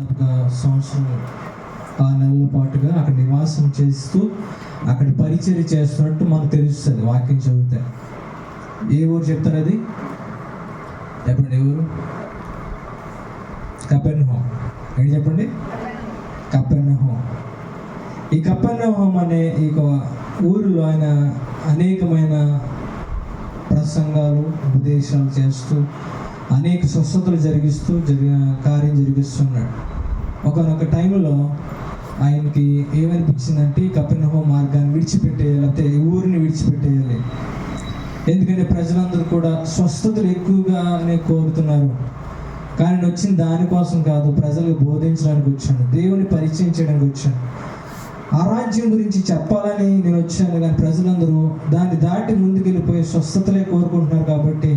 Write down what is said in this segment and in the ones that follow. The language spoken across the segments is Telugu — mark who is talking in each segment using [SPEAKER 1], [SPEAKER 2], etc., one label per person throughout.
[SPEAKER 1] ఒక సంవత్సరం 6 నెలల పాటుగా అక్కడ నివాసం చేస్తూ అక్కడ పరిచర్య చేస్తున్నట్టు మనకు తెలుస్తుంది వాక్యం చదివితే. ఏ ఊరు చెప్తారు అది? చెప్పండి, ఏ ఊరు? కపెర్నహూమ్. ఏంటి చెప్పండి? కపెర్నహూమ్. ఈ కపెర్నహూమ్ అనే ఈ ఊరిలో ఆయన అనేకమైన ప్రసంగాలు, ఉపదేశాలు చేస్తూ అనేక స్వస్థతలు కార్యం జరిగిస్తున్నాడు. ఒకనొక టైంలో ఆయనకి ఏమనిపించిందంటే కపెర్నహూమ్ మార్గాన్ని విడిచిపెట్టేయాలి, లేకపోతే ఈ ఊరిని విడిచిపెట్టేయాలి. ఎందుకంటే ప్రజలందరూ కూడా స్వస్థతలు ఎక్కువగానే కోరుతున్నారు. కానీ నేను వచ్చిన దానికోసం కాదు, ప్రజలకు బోధించడానికి వచ్చాను, దేవుని పరిచయం చేయడానికి వచ్చాను, ఆ రాజ్యం గురించి చెప్పాలని నేను వచ్చాను. కానీ ప్రజలందరూ దాన్ని దాటి ముందుకు వెళ్ళిపోయి స్వస్థతలే కోరుకుంటున్నారు. కాబట్టి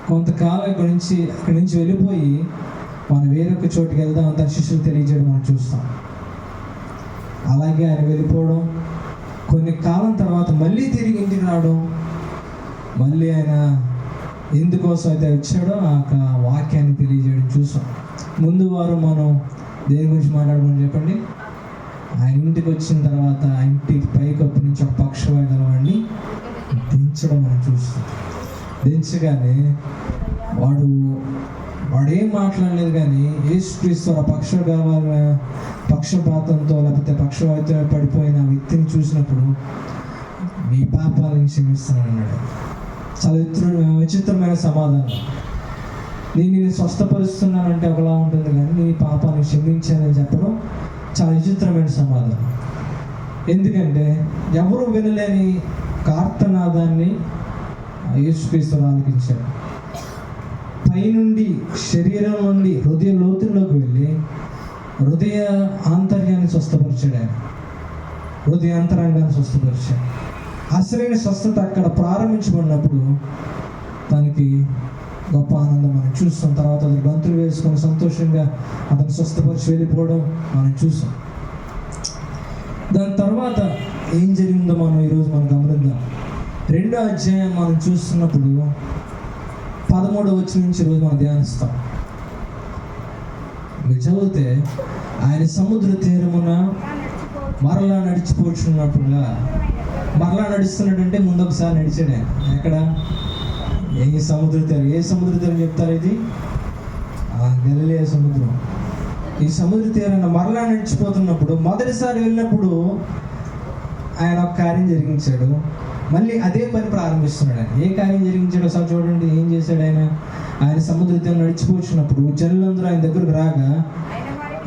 [SPEAKER 1] కొంతకాలం ఇక్కడి నుంచి వెళ్ళిపోయి మనం వేరొక చోటుకి వెళ్దాం తన శిష్యులు తెలియజేయడం మనం చూస్తాం. అలాగే ఆయన వెళ్ళిపోవడం, కొన్ని కాలం తర్వాత మళ్ళీ తిరిగి ఇంటికి రావడం, మళ్ళీ ఆయన ఎందుకోసం అయితే వచ్చాడో ఆ వాక్యాన్ని తెలియజేయడం చూసాం. ముందు వారం మనం దేని గురించి మాట్లాడమని చెప్పండి. ఆయన ఇంటికి వచ్చిన తర్వాత ఆ ఇంటి పైకప్పు నుంచి ఒక పక్షవాడిని దించడం మనం చూస్తాం. దించగానే వాడేం మాట్లాడలేదు. కానీ యేసుక్రీస్తు ఆ పక్షపాతంతో లేకపోతే పక్షవాతంతో పడిపోయిన వ్యక్తిని చూసినప్పుడు మీ పాపాలను క్షమిస్తాను అన్నాడు. చాలా విచిత్రమైన సమాధానం. నేను స్వస్థపరుస్తున్నానంటే ఒకలా ఉంటుంది, కానీ నీ పాపాన్ని క్షమించానని చెప్పడం చాలా విచిత్రమైన సమాధానం. ఎందుకంటే ఎవరు వినలేని కార్తనాదాన్ని యేసుక్రీస్తు ఆలకించాడు. పైనుండి శరీరం నుండి హృదయ లోతుల్లోకి వెళ్ళి హృదయ ఆంతర్యాన్ని స్వస్థపరిచాడు. ఆయన హృదయ అంతరంగాన్ని స్వస్థపరిచాడు. అసలైన స్వస్థత అక్కడ ప్రారంభించబడినప్పుడు తనకి గొప్ప ఆనందం మనం చూస్తాం. తర్వాత అతను గంతులు వేసుకొని సంతోషంగా అతను స్వస్థపరిచి వెళ్ళిపోవడం మనం చూసాం. దాని తర్వాత ఏం జరిగిందో మనం ఈరోజు మనం గమనిద్దాం. 2వ అధ్యాయం మనం చూస్తున్నప్పుడు 13వ వచనం నుంచి ఈరోజు మనం ధ్యానిస్తాం. మీరు చదివితే ఆయన సముద్ర తీరమున మరలా నడిచిపోతున్నట్టుగా, మరలా నడుస్తున్నాడంటే ముందు ఒకసారి నడిచాడు ఆయన. ఎక్కడ? ఏ సముద్ర తీరం చెప్తారు? ఇది గలిలయ సముద్రం. ఈ సముద్ర తీరాన్ని మరలా నడిచిపోతున్నప్పుడు మొదటిసారి వెళ్ళినప్పుడు ఆయన ఒక కార్యం జరిగించాడు. మళ్ళీ అదే పని ప్రారంభిస్తున్నాడు ఆయన. ఏ కార్యం జరిగించాడు ఒకసారి చూడండి. ఏం చేశాడు ఆయన? ఆయన సముద్ర తీరం నడిచిపోతున్నప్పుడు జనులందరూ ఆయన దగ్గరకు రాగా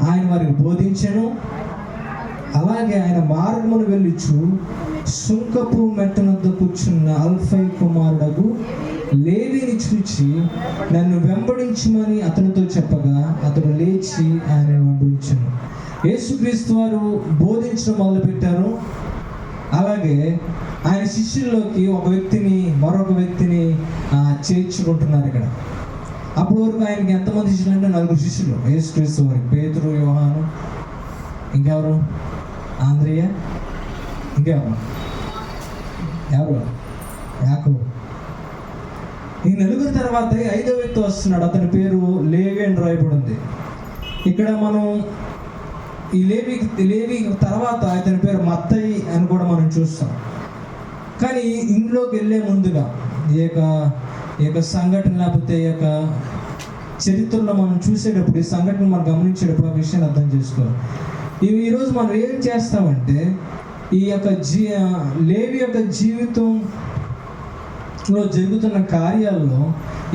[SPEAKER 1] ఆయన వారికి బోధించాను. అలాగే ఆయన మార్గమును వెళ్ళుచు సుంకపు మెట్టనొద్ద కూర్చున్న అల్ఫై కుమారుడగు లేవీని చూచి నన్ను వెంబడించమని అతనితో చెప్పగా అతడు లేచి ఆయన వెంబడించాను. యేసుక్రీస్తు వారు బోధించడం మొదలుపెట్టారు. అలాగే ఆయన శిష్యుల్లోకి మరొక వ్యక్తిని చేర్చుకుంటున్నారు ఇక్కడ. అప్పటి వరకు ఆయనకి ఎంతమంది శిష్యులు అంటే 4 శిష్యులు యేసుక్రీస్తు వారికి. పేతురు, యోహాను, ఇంకెవరు? ఆంద్రియ, ఇంకెవరు? యాకోబు. ఈ 4 తర్వాత 5వ వ్యక్తి వస్తున్నాడు. అతని పేరు లేవి అని రాయబడి ఉంది. ఇక్కడ మనం ఈ లేవి తర్వాత అతని పేరు మత్తయి అని కూడా మనం చూస్తాం. కానీ ఇంట్లోకి వెళ్ళే ముందుగా ఈ యొక్క సంఘటన లేకపోతే ఈ యొక్క చరిత్రలో మనం చూసేటప్పుడు, ఈ సంఘటన మనం గమనించేటప్పుడు ఆ విషయాన్ని అర్థం చేసుకోవాలి. ఈరోజు మనం ఏం చేస్తామంటే ఈ యొక్క లేవి యొక్క జీవితంలో జరుగుతున్న కార్యాల్లో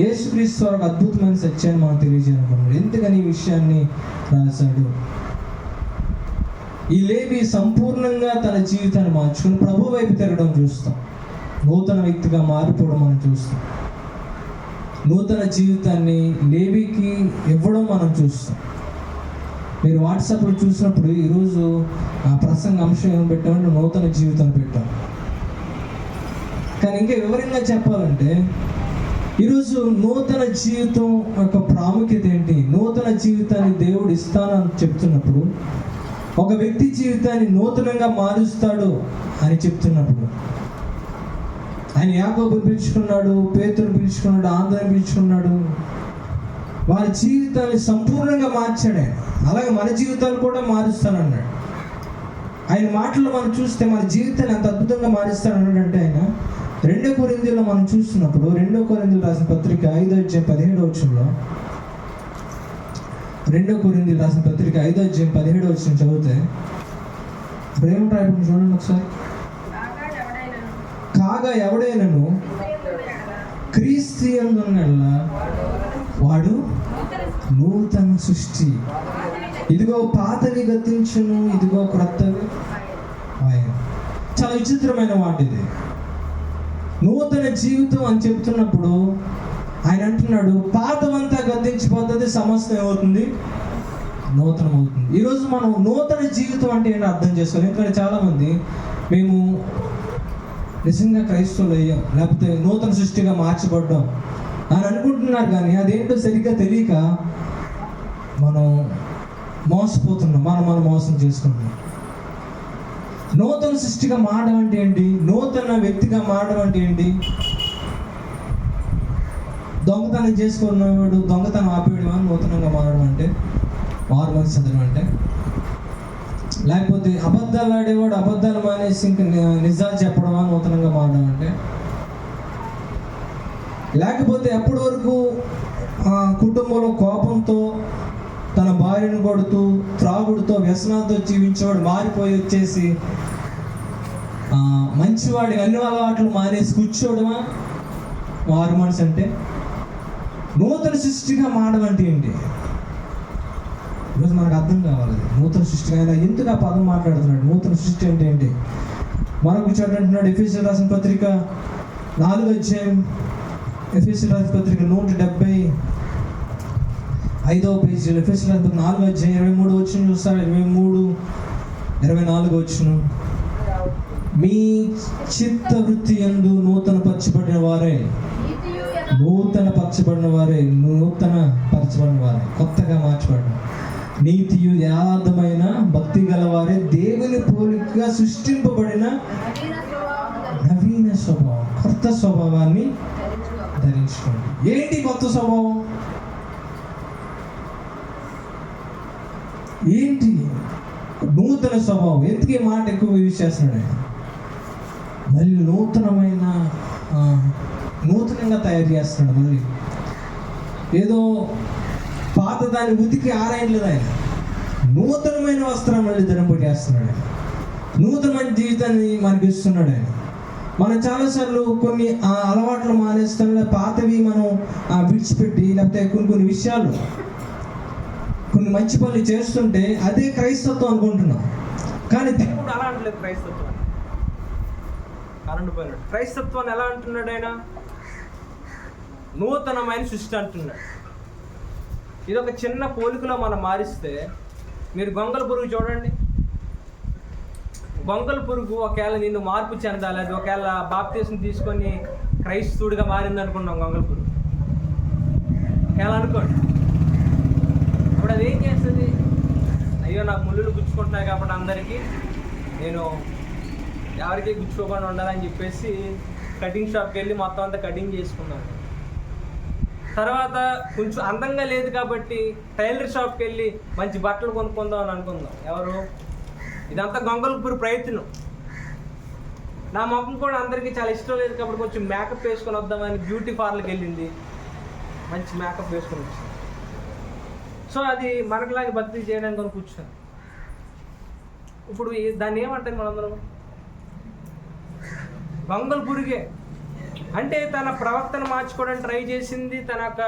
[SPEAKER 1] యేసుక్రీస్తు ఒక అద్భుతమైన సత్యాన్ని మనం తెలియజేయాలనుకున్నాడు. ఎందుకని ఈ విషయాన్ని రాశాడు? ఈ లేవి సంపూర్ణంగా తన జీవితాన్ని మార్చుకుని ప్రభు వైపు తిరగడం చూస్తాం. నూతన వ్యక్తిగా మారిపోవడం మనం చూస్తాం. నూతన జీవితాన్ని లేవికి ఇవ్వడం మనం చూస్తాం. మీరు వాట్సాప్లో చూసినప్పుడు ఈరోజు ఆ ప్రసంగ అంశం ఏమి పెట్టామంటే నూతన జీవితాన్ని పెట్టాం. కానీ ఇంకా వివరంగా చెప్పాలంటే ఈరోజు నూతన జీవితం యొక్క ప్రాముఖ్యత ఏంటి? నూతన జీవితాన్ని దేవుడు ఇస్తానని చెప్తున్నప్పుడు, ఒక వ్యక్తి జీవితాన్ని నూతనంగా మారుస్తాడు అని చెప్తున్నప్పుడు, ఆయన యాకోబుని పిలుచుకున్నాడు, పేతురుని పిలుచుకున్నాడు, ఆంధ్రని పిలుచుకున్నాడు, వారి జీవితాన్ని సంపూర్ణంగా మార్చాడు ఆయన. అలాగే మన జీవితాలు కూడా మారుస్తానన్నాడు. ఆయన మాటలు మనం చూస్తే మన జీవితాన్ని ఎంత అద్భుతంగా మారుస్తానన్నాడంటే ఆయన 2 కొరింథీయుల్లో మనం చూస్తున్నప్పుడు 2 కొరింథీయులు రాసిన పత్రిక 5:17 2 కొరింథీయులు రాసిన పత్రిక 5:17 చదివితే ప్రేమ రాయబడి చూడండి ఒకసారి. కాగా ఎవడైనను క్రీస్తు యందున్నెడల వాడు నూతన సృష్టి, ఇదిగో పాతవి గతించును, ఇదిగో క్రొత్తవి ఆయన. చాలా విచిత్రమైన మాట ఇది. నూతన జీవితం అని చెప్తున్నప్పుడు ఆయన అంటున్నాడు పాతవంతా గతించిపోతుంది, సమస్తం ఏమవుతుంది, నూతనం అవుతుంది. ఈరోజు మనం నూతన జీవితం అంటే ఏంటో అర్థం చేసుకోవాలి. ఎందుకంటే చాలామంది మేము నిజంగా క్రైస్తవులు అయ్యాం, లేకపోతే నూతన సృష్టిగా మార్చబడ్డాం అని అనుకుంటున్నారు, కానీ అదేంటో సరిగ్గా తెలియక మనం మోసపోతున్నాం, మనం మోసం చేసుకుంటున్నాం. నూతన సృష్టిగా మారడం అంటే ఏంటి? నూతన వ్యక్తిగా మారడం అంటే ఏంటి? దొంగతనం చేసుకున్నవాడు దొంగతనం ఆపేయడం అని నూతనంగా మారడం అంటే, మారు మనసు చదవడం అంటే. లేకపోతే అబద్ధాలు ఆడేవాడు అబద్ధాలు మానేసి ఇంక నిజాలు చెప్పడం అని నూతనంగా మారడం అంటే. లేకపోతే ఎప్పటి వరకు కుటుంబంలో కోపంతో తన భార్యను కొడుతూ త్రాగుడుతో వ్యసనాలతో జీవించేవాడు మారిపోయి వచ్చేసి మంచివాడి అన్ని అలవాట్లు మానేసి కూర్చోవడమా మారు మనసు అంటే? నూతన సృష్టిగా మారడం అంటే ఏంటి? ఈరోజు మనకు అర్థం కావాలి. నూతన సృష్టి ఆయన ఎందుకు ఆ పదం మాట్లాడుతున్నాడు? నూతన సృష్టి అంటే ఏంటి? మరొక చోట అంటున్నాడు ఎఫెసీయులకు రాసిన పత్రిక 4 ఎఫెసీయులకు రాసిన పత్రిక 175 పేజీలో ఎఫెసీయులకు 4:23 చూస్తారు. 23-24 మీ చిత్త వృత్తి యందు నూతన పరచబడిన వారే, కొత్తగా మార్చబడిన నీతియు యథార్థమైన భక్తి గలవారే దేవుని పోలికగా సృష్టింపబడిన నవీన స్వభావం, కొత్త స్వభావాన్ని ధరించుకోండి. ఏంటి కొత్త స్వభావం? ఏంటి నూతన స్వభావం? ఎందుకు ఈ మాట ఎక్కువ యూజ్ చేస్తున్నాడు? మళ్ళీ నూతనంగా తయారు చేస్తున్నాడు. మళ్ళీ ఏదో పాత దాన్ని ఉతికి ఆరాయలేదు ఆయన. నూతనమైన వస్త్రం మళ్ళీ ధరింపజేస్తున్నాడు ఆయన. నూతనమైన జీవితాన్ని మనకి ఇస్తున్నాడు ఆయన. మనం చాలాసార్లు కొన్ని అలవాట్లు మానేస్తాం, పాతవి మనం విడిచిపెట్టి, లేకపోతే కొన్ని విషయాలు కొన్ని మంచి పనులు చేస్తుంటే అదే క్రైస్తత్వం అనుకుంటున్నాం. కానీ దేవుడు అలా అంటలేదు. క్రైస్తత్వాన్ని ఎలా అంటున్నాడు ఆయన? నూతనమైన సృష్టి అంటున్నాడు. ఇది ఒక చిన్న పోలికలో మనం మారిస్తే, మీరు గొంగళ పురుగు చూడండి. గొంగళ పురుగు ఒకవేళ నిన్ను మార్పు చెందాలి, అది ఒకవేళ బాప్తీసం తీసుకొని క్రైస్తవుడిగా మారింది అనుకున్నాం. గొంగళ పురుగు ఒకవేళ అనుకోండి, అప్పుడు అది ఏం చేస్తుంది? అయ్యో నాకు ముళ్ళులు గుచ్చుకుంటున్నాయి కాబట్టి అందరికీ నేను ఎవరికి గుచ్చుకోకుండా ఉండాలని చెప్పేసి కటింగ్ షాప్కి వెళ్ళి మొత్తం అంతా కటింగ్ చేసుకున్నాను. తర్వాత కొంచెం అందంగా లేదు కాబట్టి టైలర్ షాప్కి వెళ్ళి మంచి బట్టలు కొనుక్కుందాం అని అనుకుందాం. ఎవరు? ఇదంతా గొంగళపురి ప్రయత్నం. నా మొక్కం కూడా అందరికీ చాలా ఇష్టం లేదు కాబట్టి కొంచెం మేకప్ వేసుకొని వద్దామని బ్యూటీ పార్లర్కి వెళ్ళింది, మంచి మేకప్ వేసుకొని వచ్చింది. సో అది మనకులాగే భక్తి చేయడానికి కొని కూర్చొని, ఇప్పుడు దాన్ని ఏమంటారు మనందరం? గొంగళపురిగే. అంటే తన ప్రవర్తన మార్చుకోవడానికి ట్రై చేసింది, తన యొక్క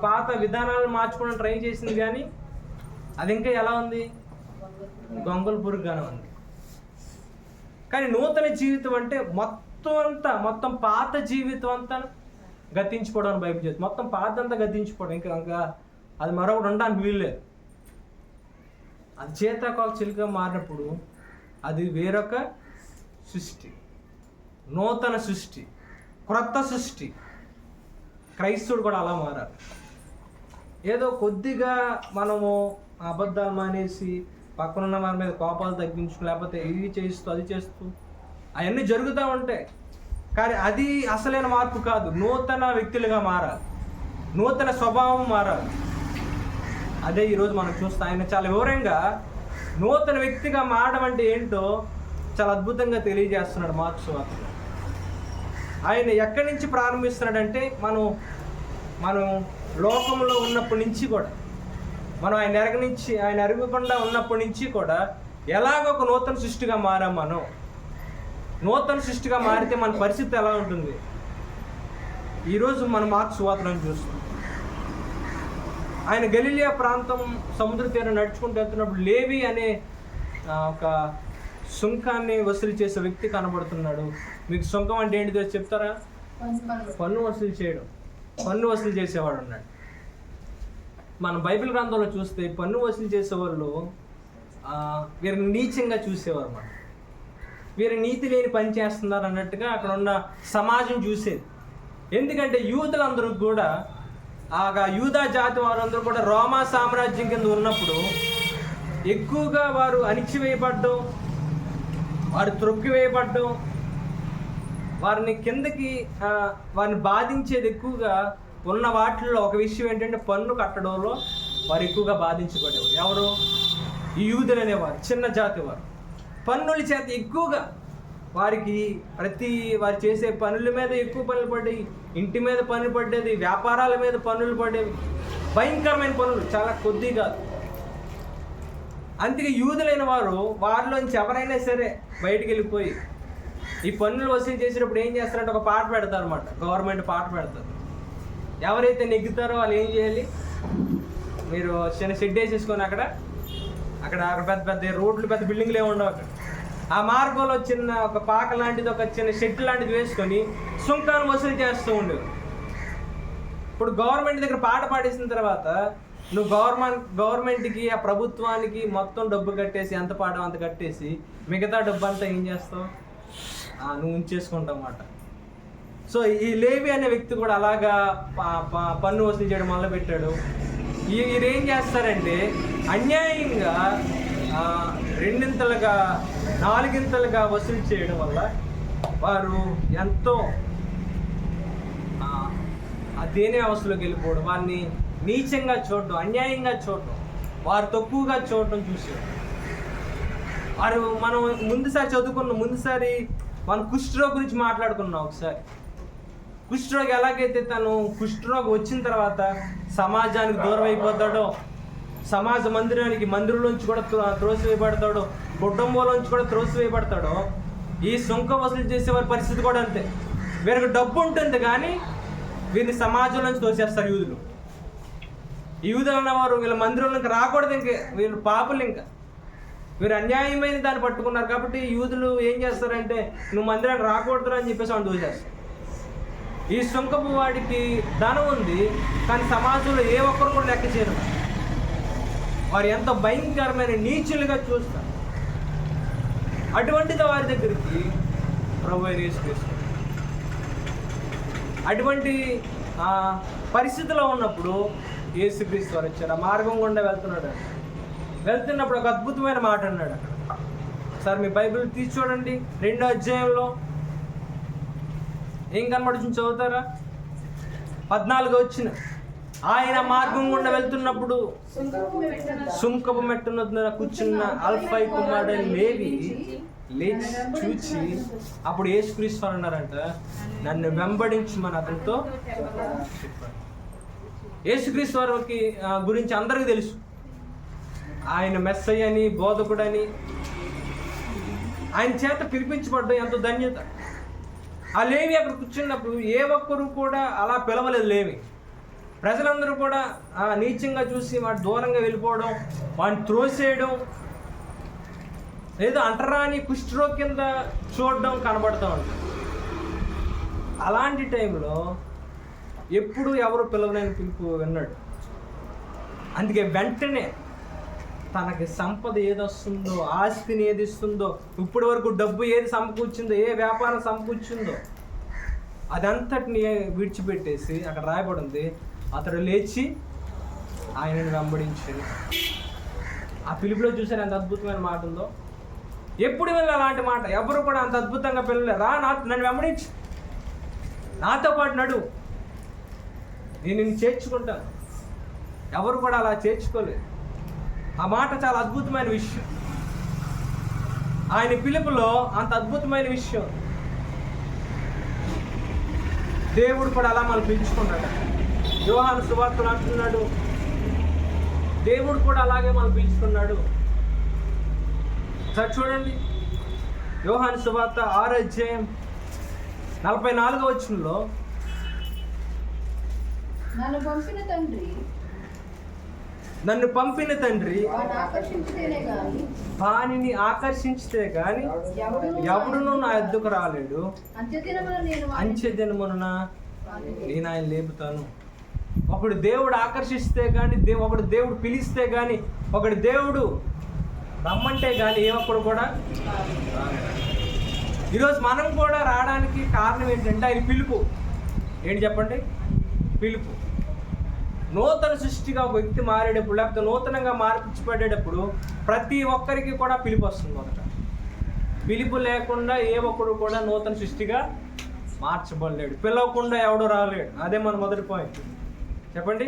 [SPEAKER 1] పాత విధానాలను మార్చుకోవడానికి ట్రై చేసింది, కానీ అది ఇంకా ఎలా ఉంది? గొంగళపురుగానే ఉంది. కానీ నూతన జీవితం అంటే మొత్తం పాత జీవితం అంతా గతించిపోవడం అని బైబిల్ చెప్తుంది. మొత్తం పాత అంతా గతించిపోవడం, ఇంకా అది మరొకటి ఉండడానికి వీల్లేదు. అది చేతకాల చిలుక మారినప్పుడు అది వేరొక సృష్టి, నూతన సృష్టి, క్రొత్త సృష్టి. క్రైస్తవుడు కూడా అలా మారాలి. ఏదో కొద్దిగా మనము అబద్ధాలు మానేసి పక్కనున్న వారి మీద కోపాలు తగ్గించుకు, లేకపోతే ఇది చేస్తూ అది చేస్తూ అవన్నీ జరుగుతూ ఉంటాయి. కానీ అది అసలైన మార్పు కాదు. నూతన వ్యక్తులుగా మారాలి.
[SPEAKER 2] నూతన స్వభావం మారాలి. అదే ఈరోజు మనం చూస్తాం. ఆయన చాలా వివరంగా నూతన వ్యక్తిగా మారడం అంటే ఏంటో చాలా అద్భుతంగా తెలియజేస్తున్నాడు మార్కు సువార్తలో. ఆయన ఎక్కడి నుంచి ప్రారంభిస్తున్నాడంటే మనం లోకంలో ఉన్నప్పటి నుంచి కూడా, మనం ఆయన ఎరగకుండా ఉన్నప్పటి నుంచి కూడా ఎలాగో ఒక నూతన సృష్టిగా మారాం. మనం నూతన సృష్టిగా మారితే మన పరిస్థితి ఎలా ఉంటుంది? ఈరోజు మనం మార్కు సువార్తలను చూస్తాం. ఆయన గలిలియా ప్రాంతం సముద్ర తీరం నడుచుకుంటూ వెళ్తున్నప్పుడు లేవి అనే ఒక సుంకాన్ని వసూలు చేసే వ్యక్తి కనబడుతున్నాడు. మీకు సుంకం అంటే ఏంటిదో చెప్తారా? పన్ను వసూలు చేయడం. పన్ను వసూలు చేసేవాడు ఉన్నాడు. మన బైబిల్ గ్రంథంలో చూస్తే పన్ను వసూలు చేసేవాళ్ళు వీరిని నీచంగా చూసేవారు అన్నమాట. వీరు నీతి లేని పని చేస్తున్నారు అన్నట్టుగా అక్కడ ఉన్న సమాజం చూసేది. ఎందుకంటే యూదులందరూ కూడా, యూదా జాతి వారందరూ కూడా రోమా సామ్రాజ్యం కింద ఉన్నప్పుడు ఎక్కువగా వారు అణిచివేయబడ్డం, వారు త్రొక్కివేయబడ్డం, వారిని కిందకి వారిని బాధించేది ఎక్కువగా ఉన్న వాటిల్లో ఒక విషయం ఏంటంటే పన్ను కట్టడంలో వారు ఎక్కువగా బాధించబడేవారు. ఎవరు? ఈ యూదులు అనేవారు, చిన్న జాతి వారు. పన్నుల చేత ఎక్కువగా వారు చేసే పనుల మీద ఎక్కువ పనులు పడ్డాయి, ఇంటి మీద పన్ను పడ్డేది, వ్యాపారాల మీద పన్నులు పడేవి, భయంకరమైన పనులు, చాలా కొద్ది కాదు. అందుకే యూదులైన వారిలోంచి ఎవరైనా సరే బయటికి వెళ్ళిపోయి ఈ పన్నులు వసూలు చేసేటప్పుడు ఏం చేస్తారంటే ఒక పాట పెడతారు అన్నమాట. గవర్నమెంట్ పాట పెడతారు. ఎవరైతే నెగ్గుతారో వాళ్ళు ఏం చేయాలి? మీరు చిన్న షెడ్ వేసేసుకొని అక్కడ పెద్ద పెద్ద రోడ్లు, పెద్ద బిల్డింగ్లు ఏమి ఉండవు. అక్కడ ఆ మార్గంలో చిన్న ఒక పాక లాంటిది, ఒక చిన్న షెడ్ లాంటిది వేసుకొని సుంకాన్ని వసూలు చేస్తూ ఉండేవి. ఇప్పుడు గవర్నమెంట్ దగ్గర పాట పాడేసిన తర్వాత నువ్వు గవర్నమెంట్కి, ఆ ప్రభుత్వానికి మొత్తం డబ్బు కట్టేసి, ఎంత పాడో అంత కట్టేసి మిగతా డబ్బు అంతా ఏం చేస్తావు? నువ్వు ఉంచేసుకుంటావు అన్నమాట. సో ఈ లేవి అనే వ్యక్తి కూడా అలాగా పన్ను వసూలు చేయడం మొదలుపెట్టాడు. వీరేం చేస్తారంటే అన్యాయంగా రెండింతలుగా, నాలుగింతలుగా వసూలు చేయడం వల్ల వారు ఎంతో దేని అవస్థలోకి వెళ్ళిపోవడం, వారిని నీచంగా చూడడం, అన్యాయంగా చూడడం, వారు తక్కువగా చూడడం చూసారు. మనం ముందుసారి మనం కుష్ఠరోగి గురించి మాట్లాడుకున్నాం. ఒకసారి కుష్ఠరోగి ఎలాగైతే తను కుష్ఠరోగి వచ్చిన తర్వాత సమాజానికి దూరం అయిపోతాడో, సమాజ మందిరంలోంచి కూడా త్రోసివేయబడతాడో, కుటుంబంలోంచి కూడా త్రోసివేయబడతాడో, ఈ సుంకం వసూలు చేసేవారి పరిస్థితి కూడా అంతే. వీరికి డబ్బు ఉంటుంది కానీ వీరిని సమాజంలోంచి తోసేస్తారు యూదులు. యూదులు అన్నవారు వీళ్ళ మందిరంలోకి రాకూడదు. వీళ్ళు పాపులు, వీరు అన్యాయమైన దాన్ని పట్టుకున్నారు కాబట్టి యూదులు ఏం చేస్తారంటే నువ్వు మందిరానికి రాకూడదు అని చెప్పేసి వాళ్ళు దోచేస్తారు. ఈ సుంకపు వాడికి ధనం ఉంది కానీ సమాజంలో ఏ ఒక్కరు కూడా లెక్క చేయరు. వారు ఎంతో భయంకరమైన నీచులుగా చూస్తారు. అటువంటిది వారి దగ్గరికి ప్రభువైన యేసుక్రీస్తు అటువంటి పరిస్థితిలో ఉన్నప్పుడు యేసుక్రీస్తు వారు వచ్చారు. ఆ మార్గం గుండా వెళ్తున్నప్పుడు ఒక అద్భుతమైన మాట అన్నాడు. అక్కడ సార్ మీ బైబిల్ తీసి చూడండి, 2వ అధ్యాయంలో ఏం కనబడుతుంది చదువుతారా? 14 వచ్చిన ఆయన మార్గం గుండా వెళ్తున్నప్పుడు సుంకపు మెట్టున కూర్చున్న అల్ఫై కుమారుడు లేవి లేచి చూచి అప్పుడు యేసుక్రీస్తు అన్నారంట, నన్ను వెంబడించమని అతనితో చెప్పాడు. యేసుక్రీస్తు వారికి గురించి అందరికీ తెలుసు. ఆయన మెస్సయ్య అని, బోధకుడని, ఆయన చేత పిలిపించబడ్డ ఎంతో ధన్యత. ఆ లేవి అక్కడ కూర్చున్నప్పుడు ఏ ఒక్కరు కూడా అలా పిలవలేదు. లేవి ప్రజలందరూ కూడా నీచంగా చూసి వాడు దూరంగా వెళ్ళిపోవడం, వాడిని త్రోసేయడం, ఏదో అంటరాని కుష్ఠరోగి కింద చూడడం కనబడుతూ ఉంటుంది. అలాంటి టైంలో ఎప్పుడు ఎవరు పిలవలేని పిలుపు విన్నాడు. అందుకే వెంటనే తనకి సంపద ఏది వస్తుందో, ఆస్తిని ఏది ఇస్తుందో, ఇప్పటి వరకు డబ్బు ఏది సమకూర్చిందో, ఏ వ్యాపారం సమకూర్చిందో అదంతటిని విడిచిపెట్టేసి అక్కడ రాయబడింది, అతడు లేచి ఆయనను వెంబడించాడు. ఆ పిలుపులో చూసారు ఎంత అద్భుతమైన మాట ఉందో. ఎప్పుడు వెళ్ళి అలాంటి మాట ఎవరు కూడా అంత అద్భుతంగా పిల్లలే. నన్ను వెంబడించు, నాతో పాటు నడు. నేను నిన్ను చేర్చుకుంటాను. ఎవరు కూడా అలా చేర్చుకోలేదు. ఆ మాట చాలా అద్భుతమైన విషయం. ఆయన పిలుపులో అంత అద్భుతమైన విషయం. దేవుడు కూడా అలా మనం పిలుచుకున్నాడు. యోహాను సువార్తలో అంటున్నాడు, దేవుడు కూడా అలాగే మనం పిలుచుకున్నాడు. సార్ చూడండి, యోహాను సువార్త 6వ అధ్యాయం 44వ వచనంలో,
[SPEAKER 3] నన్ను పంపిన తండ్రి
[SPEAKER 2] వానిని ఆకర్షించితే గాని ఎవడును నా ఎద్దుకు రాలేడు. అంచెదినమున నేను ఆయన లేపుతాను. ఒకడు దేవుడు ఆకర్షిస్తే కానీ, ఒకడు దేవుడు పిలిస్తే కానీ, ఒకడు దేవుడు రమ్మంటే కానీ ఏ ఒక్కడు కూడా. ఈరోజు మనం కూడా రావడానికి కారణం ఏంటంటే ఆయన పిలుపు. ఏంటి చెప్పండి? పిలుపు. నూతన సృష్టిగా ఒక వ్యక్తి మారేటప్పుడు, లేకపోతే నూతనంగా మార్పించబడేటప్పుడు ప్రతి ఒక్కరికి కూడా పిలుపు వస్తుంది. మొదట పిలుపు లేకుండా ఏ ఒక్కడు కూడా నూతన సృష్టిగా మార్చబడలేడు. పిలవకుండా ఎవడు రాలేడు. అదే మన మొదటి పాయింట్. చెప్పండి,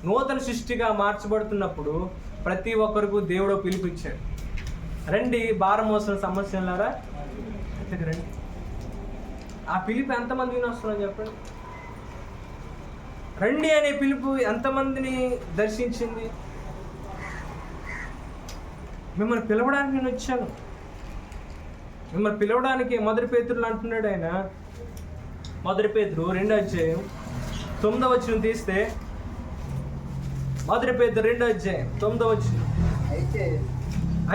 [SPEAKER 2] నూతన సృష్టిగా మార్చబడుతున్నప్పుడు ప్రతి ఒక్కరికి దేవుడు పిలుపు ఇచ్చాడు. రండి భారం మోసిన సమస్యలారా రండి. ఆ పిలుపు ఎంతమంది వినొస్తున్నారో చెప్పండి. రండి అనే పిలుపు ఎంతమందిని దర్శించింది? మిమ్మల్ని పిలవడానికి నేను వచ్చాను. మిమ్మల్ని పిలవడానికి మొదటి పేతురులు అంటున్నాడు ఆయన. మొదటి పేతురు 2వ అధ్యాయం 9వ వచనం తీస్తే, మొదటి పేతురు 2వ అధ్యాయం 9వ వచనం,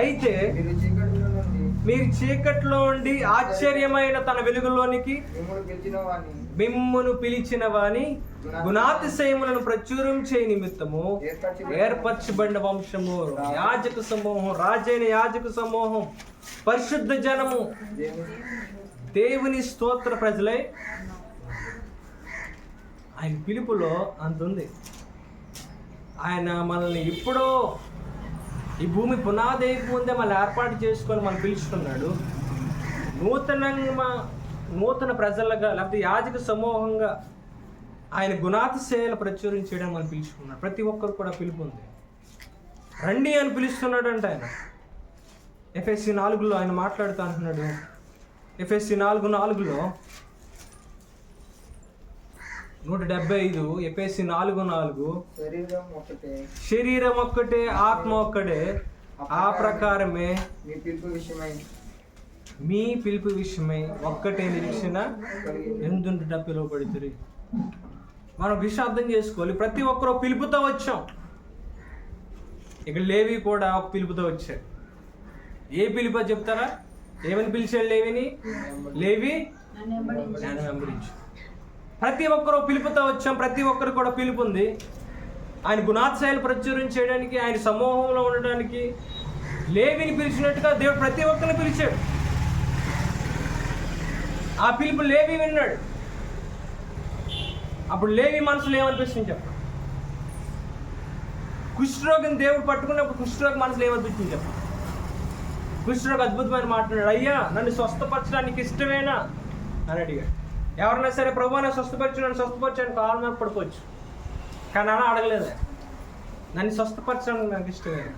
[SPEAKER 2] అయితే మీరు చీకట్లో ఉండి ఆశ్చర్యమైన తన వెలుగులోనికి మిమ్మును పిలిచిన వాని గుణాతిశయములను ప్రచురం చేయ నిమిత్తము ఏర్పరచబడిన వంశము, యాజక సమూహం, రాజైన యాజక సమూహం, పరిశుద్ధ జనము, దేవుని స్తోత్ర ప్రజలై. ఆయన పిలుపులో అంత ఉంది. ఆయన మనల్ని ఎప్పుడో ఈ భూమి పునాది ముందే మళ్ళీ ఏర్పాటు చేసుకొని మనం పిలుచుకున్నాడు. నూతన ప్రజలుగా, లేకపోతే యాజక సమూహంగా ఆయన గుణాతిశయాలు ప్రచురించడం మనం పిలుచుకున్నాడు. ప్రతి ఒక్కరు కూడా పిలుపు ఉంది. రండి అని పిలుస్తున్నాడు అంటే ఆయన. ఎఫెసీ 4లో ఆయన మాట్లాడుతూ అంటున్నాడు. ఎఫెసీ 4:4 175, ఎఫెసీ 4:4, శరీరం ఒక్కటే ఆత్మ ఒక్కటే, ఆ ప్రకారమే మీ పిలుపు విషయమై ఒక్కటే నిరీక్షణ ఎందుంట పిలువబడుతుంది. మనం విషయం అర్థం చేసుకోవాలి. ప్రతి ఒక్కరూ పిలుపుతో వచ్చాం. ఇక్కడ లేవి కూడా ఒక పిలుపుతో వచ్చాడు. ఏ పిలుపో చెప్తారా? ఏమని పిలిచాడు లేవిని? లేవి నన్ను వెంబడించు. ప్రతి ఒక్కరూ పిలుపుతో వచ్చాం. ప్రతి ఒక్కరు కూడా పిలుపు ఉంది. ఆయన గుణాతిశయాలు ప్రచురం చేయడానికి, ఆయన సమూహంలో ఉండడానికి లేవిని పిలిచినట్టుగా దేవుడు ప్రతి ఒక్కరిని పిలిచాడు. ఆ పిలుపు లేవి విన్నాడు. అప్పుడు లేవి మనసులో ఏమనిపిస్తుంది చెప్పండి? కుష్ఠరోగిని దేవుడు పట్టుకున్నప్పుడు కుష్ఠరోగి మనసులో ఏమనిపించింది చెప్పండి? కుష్ఠరోగి అద్భుతమైన మాట్లాడాడు, అయ్యా నన్ను స్వస్థపరచడానికి ఇష్టమేనా అని అడిగాడు. ఎవరైనా సరే ప్రభు నన్ను స్వస్థపరచడానికి కాళ్ళ మీద పడుకోవచ్చు, కానీ అలా అడగలేదు. నన్ను స్వస్థపరచడానికి నాకు ఇష్టమేనా?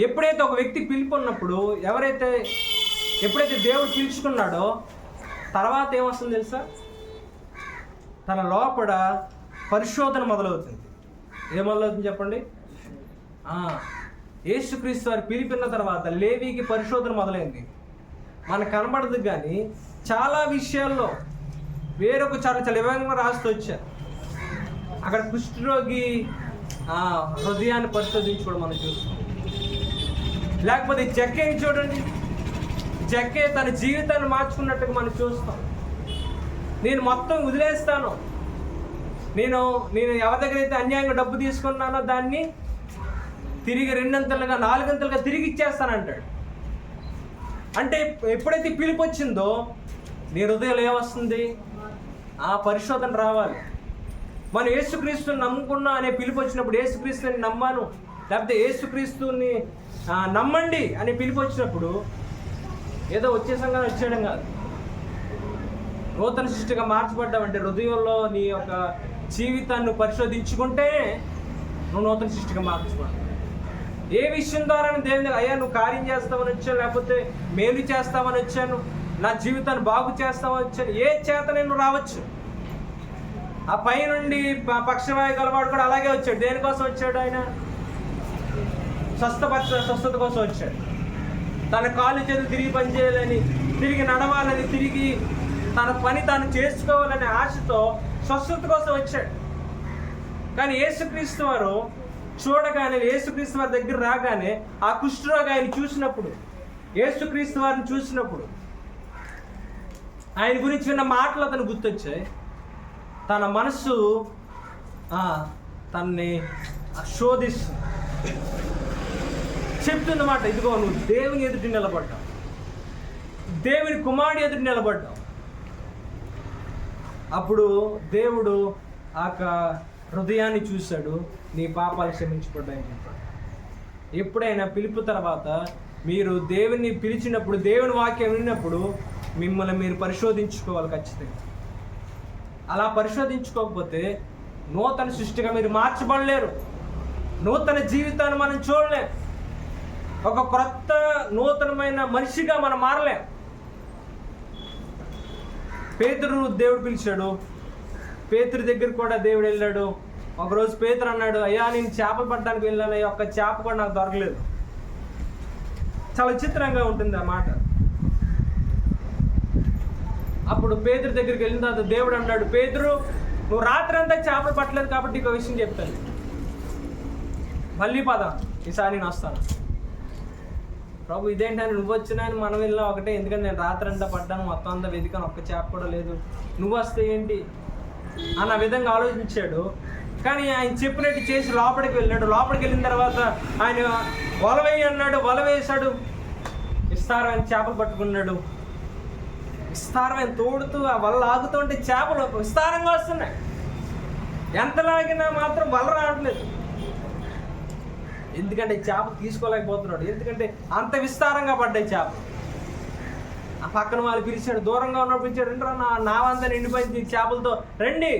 [SPEAKER 2] ఎప్పుడైతే ఒక వ్యక్తి పిలుపు ఉన్నప్పుడు, ఎప్పుడైతే దేవుడు పిలుచుకున్నాడో తర్వాత ఏమొస్తుంది తెలుసా? తన లోపల పరిశోధన మొదలవుతుంది. ఏం మొదలవుతుంది చెప్పండి? యేసుక్రీస్తు వారు పిలిపిన తర్వాత లేవీకి పరిశోధన మొదలైంది. మనకు కనబడదు కానీ చాలా విషయాల్లో వేరొక చాలా వివరంగా రాస్తూ వచ్చారు. అక్కడ కుష్ఠరోగి హృదయాన్ని పరిశోధించుకోవడం మనం చూస్తాం. లేకపోతే జక్కేని చూడండి, జక్కే తన జీవితాన్ని మార్చుకున్నట్టుగా మనం చూస్తాం. నేను మొత్తం వదిలేస్తాను, నేను ఎవరి దగ్గర అయితే అన్యాయంగా డబ్బు తీసుకున్నానో దాన్ని తిరిగి 2 అంతలుగా 4 అంతలుగా తిరిగి ఇచ్చేస్తానంటాడు. అంటే ఎప్పుడైతే పిలుపు వచ్చిందో నీ హృదయంలో ఏమొస్తుంది? ఆ పరిశోధన రావాలి. మనం యేసుక్రీస్తుని నమ్ముకున్నా అనే పిలుపు వచ్చినప్పుడు, యేసుక్రీస్తుని నమ్మాను లేకపోతే యేసుక్రీస్తుని నమ్మండి అనే పిలుపు వచ్చినప్పుడు ఏదో వచ్చేసంగా వచ్చేయడం కాదు. నూతన సృష్టిగా మార్చబడ్డామంటే హృదయంలో నీ యొక్క జీవితాన్ని పరిశోధించుకుంటే నువ్వు నూతన సృష్టిగా మార్చుకోవాలి. ఏ విషయం ద్వారా దేవుని అయ్యా నువ్వు కార్యం చేస్తామని వచ్చాను, లేకపోతే మేలు చేస్తామని వచ్చాను, నా జీవితాన్ని బాగు చేస్తామని వచ్చాను, ఏ చేత నేను రావచ్చు. ఆ పై నుండి పక్షవాయు గలవాడు కూడా అలాగే వచ్చాడు. దేనికోసం వచ్చాడు? ఆయన స్వస్థత కోసం వచ్చాడు. తన కాలు చేతులు తిరిగి పనిచేయాలని, తిరిగి నడవాలని, తిరిగి తన పని తాను చేసుకోవాలనే ఆశతో స్వస్థత కోసం వచ్చాడు. కానీ యేసుక్రీస్తు వారు చూడగానే, యేసుక్రీస్తు వారి దగ్గర రాగానే ఆ కుష్ఠరోగి ఆయన చూసినప్పుడు, యేసుక్రీస్తు వారిని చూసినప్పుడు ఆయన గురించి విన్న మాటలు అతను గుర్తొచ్చాయి. తన మనస్సు తన్ని శోధిస్తుంది, చెప్తున్నమాట, ఇదిగో నువ్వు దేవుని ఎదుటి నిలబడ్డావు, దేవుని కుమారుడి ఎదుటి నిలబడ్డావు. అప్పుడు దేవుడు ఆ హృదయాన్ని చూశాడు, నీ పాపాలు క్షమించబడ్డాయని చెప్పాడు. ఎప్పుడైనా పిలుపు తర్వాత మీరు దేవుని పిలిచినప్పుడు, దేవుని వాక్యం విన్నప్పుడు మిమ్మల్ని మీరు పరిశోధించుకోవాలి ఖచ్చితంగా. అలా పరిశోధించుకోకపోతే నూతన సృష్టిగా మీరు మార్చబడలేరు. నూతన జీవితాన్ని మనం చూడలేం. ఒక క్రొత్త నూతనమైన మనిషిగా మనం మారలేం. పేతురు దేవుడు పిలిచాడు, పేతురు దగ్గర కూడా దేవుడు వెళ్ళాడు. ఒకరోజు పేతురు అన్నాడు, అయ్యా నేను చేపలు పట్టడానికి వెళ్ళాను, ఒక్క చేప కూడా నాకు దొరకలేదు. చాలా విచిత్రంగా ఉంటుంది ఆ మాట. అప్పుడు పేతురు దగ్గరికి వెళ్ళిన తర్వాత దేవుడు అన్నాడు, పేతురు నువ్వు రాత్రి అంతా చేపలు పట్టలేదు కాబట్టి ఇంకో విషయం చెప్తాను, మళ్ళీ పద, ఈసారి నేను వస్తాను. ప్రభు ఇదేంటని, నువ్వు వచ్చినా మనం వెళ్ళినా ఒకటే, ఎందుకంటే నేను రాత్రి అంతా పడ్డాను, మొత్తం అంతా వెతికాను, ఒక్క చేప కూడా లేదు, నువ్వు వస్తే ఏంటి అన్న విధంగా ఆలోచించాడు. కానీ ఆయన చెప్పినట్టు చేసి లోపలికి వెళ్ళాడు. లోపలికి వెళ్ళిన తర్వాత ఆయన వలవేయి అన్నాడు, వలవేశాడు, విస్తారమైన చేపలు పట్టుకున్నాడు. విస్తారమైన తోడుతూ ఆ వల లాగుతుంటే చేపలు విస్తారంగా వస్తున్నాయి. ఎంత లాగినా మాత్రం వల రావట్లేదు. ఎందుకంటే చేప తీసుకోలేకపోతున్నాడు, ఎందుకంటే అంత విస్తారంగా పడ్డాయి చేపలు. ఆ పక్కన వాళ్ళు పిలిచాడు, దూరంగా ఉన్నప్పుడు పిలిచాడు, రండి నా నావంతా నిండిపోయింది చేపలతో, రండి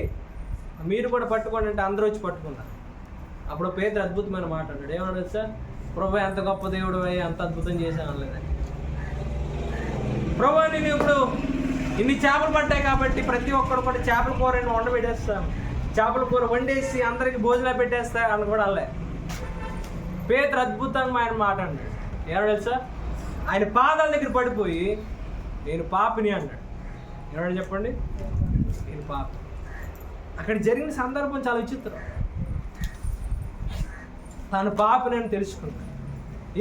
[SPEAKER 2] మీరు కూడా పట్టుకోండి అంటే అందరూ వచ్చి పట్టుకున్నారు. అప్పుడు పేతురు అద్భుతమైన మాట అన్నాడు. ఏమన్నాడు సార్? ప్రభు ఎంత గొప్ప దేవుడు అయ్యి అంత అద్భుతం చేశాను అనలేదని. ప్రభు నేను ఇప్పుడు ఇన్ని చేపలు పడ్డాయి కాబట్టి ప్రతి ఒక్కరు కూడా చేపల కూరని వండబెట్టేస్తాం, చేపల కూర వండేసి అందరికి భోజనాలు పెట్టేస్తా అని కూడా అనలే. పేతురు అద్భుతంగా ఆయన మాట అన్నాడు. ఏమన్నా తెలుసా? ఆయన పాదాల దగ్గర పడిపోయి నేను పాపిని అన్నాడు. ఏమన్నా చెప్పండి, నేను పాపి. అక్కడ జరిగిన సందర్భం చాలా విచిత్రం. తాను పాపిని అని తెలుసుకున్నాడు.